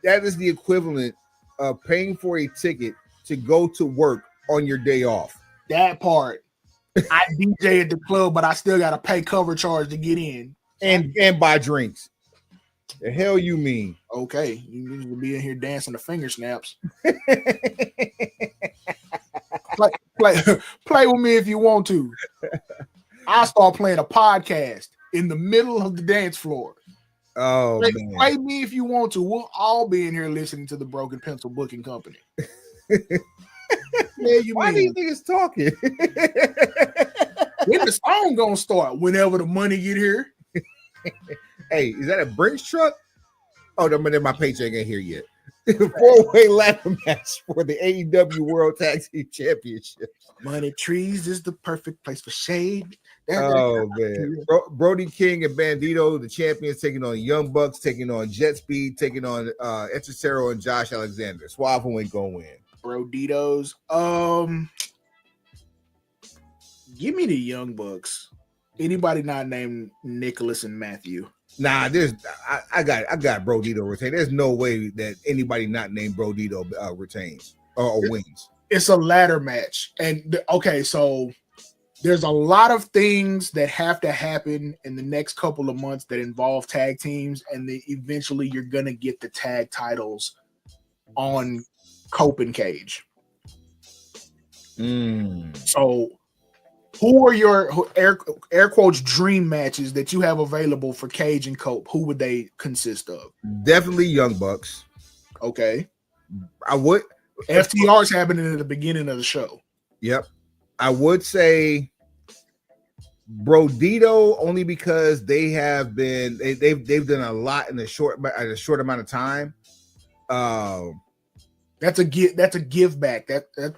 that is the equivalent of paying for a ticket to go to work on your day off. That part. I DJ at the club, but I still got to pay cover charge to get in. And buy drinks. The hell you mean? Okay. You need to be in here dancing the finger snaps. play with me if you want to. I'll start playing a podcast in the middle of the dance floor. Oh, man. Play me if you want to. We'll all be in here listening to the Broken Pencil Booking Company. Why do you think it's talking? When the song gonna start? Whenever the money get here. Hey, is that a Brinks truck? Oh, my paycheck ain't here yet. 4-way ladder match for the AEW World Tag Team Championship. Money trees is the perfect place for shade. Oh man, Brody King and Bandito, the champions, taking on Young Bucks, taking on Jet Speed, taking on Hechicero and Josh Alexander. Suave ain't gonna win. Broditos. Give me the Young Bucks. Anybody not named Nicholas and Matthew? Nah, I got Brodito retain. There's no way that anybody not named Brodito retains or wins. It's a ladder match, and okay, so there's a lot of things that have to happen in the next couple of months that involve tag teams, and then eventually you're gonna get the tag titles on Cope and Cage. So, who are your air quotes dream matches that you have available for Cage and Cope? Who would they consist of? Definitely Young Bucks. Okay, I would. FTR's happening at the beginning of the show. Yep. I would say Brodito only because they've done a lot in a short amount of time. That's a give back.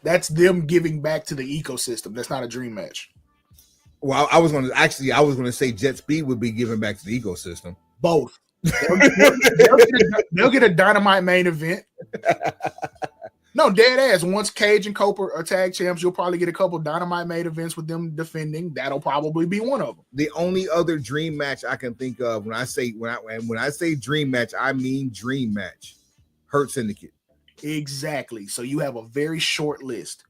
That's them giving back to the ecosystem. That's not a dream match. Well, I was gonna say Jet Speed would be giving back to the ecosystem. Both. They'll get a Dynamite main event. No, dead ass. Once Cage and Cope are tag champs, you'll probably get a couple Dynamite main events with them defending. That'll probably be one of them. The only other dream match I can think of when I say dream match, I mean dream match. Hurt Syndicate. Exactly. So you have a very short list.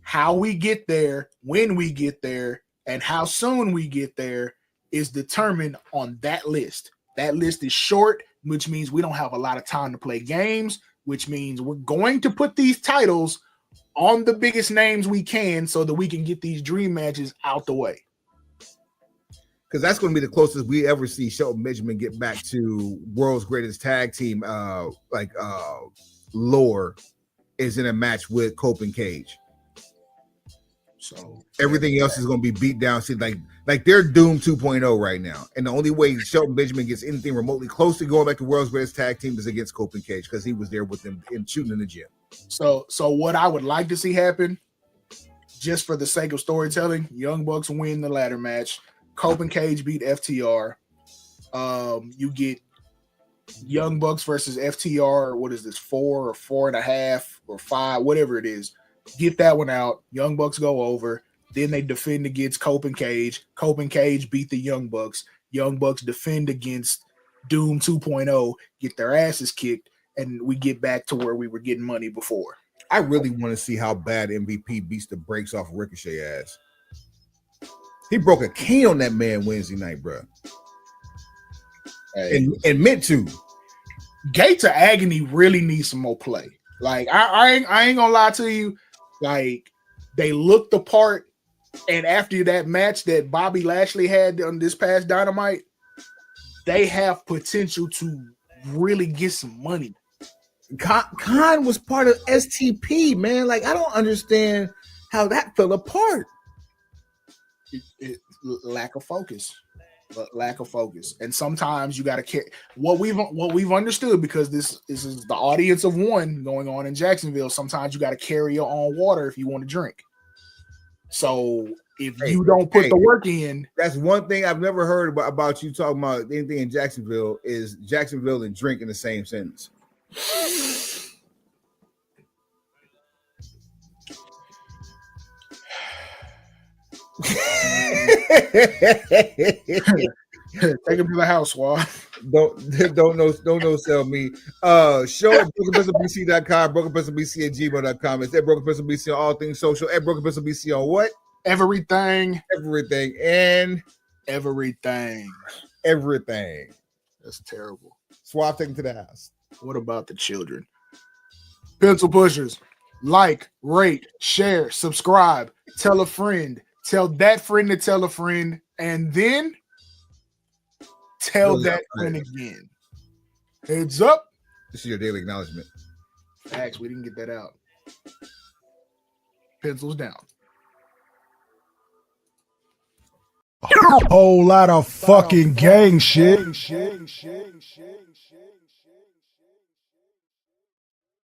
How we get there, when we get there, and how soon we get there is determined on that list. That list is short, which means we don't have a lot of time to play games, which means we're going to put these titles on the biggest names we can so that we can get these dream matches out the way. Because that's going to be the closest we ever see Shelton Benjamin get back to world's greatest tag team, lore, is in a match with Cope and Cage. So everything else is going to be beat down. See, like they're doomed 2.0 right now, and the only way Shelton Benjamin gets anything remotely close to going back to world's greatest tag team is against Cope and Cage because he was there with them and shooting in the gym. So what I would like to see happen, just for the sake of storytelling, Young Bucks win the ladder match. Cope and Cage beat FTR. You get Young Bucks versus FTR. What is this? 4 or 4.5 or 5, whatever it is. Get that one out. Young Bucks go over. Then they defend against Cope and Cage. Cope and Cage beat the Young Bucks. Young Bucks defend against Doom 2.0, get their asses kicked, and we get back to where we were getting money before. I really want to see how bad MVP beats the brakes off Ricochet ass. He broke a cane on that man Wednesday night, bro. Hey. And meant to. Gates of Agony really needs some more play. Like, I ain't gonna lie to you. Like, they looked the part, and after that match that Bobby Lashley had on this past Dynamite, they have potential to really get some money. Khan was part of STP, man. Like, I don't understand how that fell apart. Lack of focus. And sometimes you got to care. What we've understood, because this is the audience of one going on in Jacksonville. Sometimes you got to carry your own water if you want to drink. So if you don't put the work in, that's one thing I've never heard about you talking about anything in Jacksonville is Jacksonville and drink in the same sentence. Take him to the house, Swab. Don't no sell me. Show at brokenpencilbc.com, brokenpencilbc@gmail.com. It's at brokenpencilbc on all things social. At brokenpencilbc on what? Everything and everything. That's terrible. Swab, take him to the house. What about the children? Pencil pushers, like, rate, share, subscribe, tell a friend, tell that friend to tell a friend, and then tell that friend again. Heads up. This is your daily acknowledgement. Facts, we didn't get that out. Pencils down. Whole lot of fucking gang shit.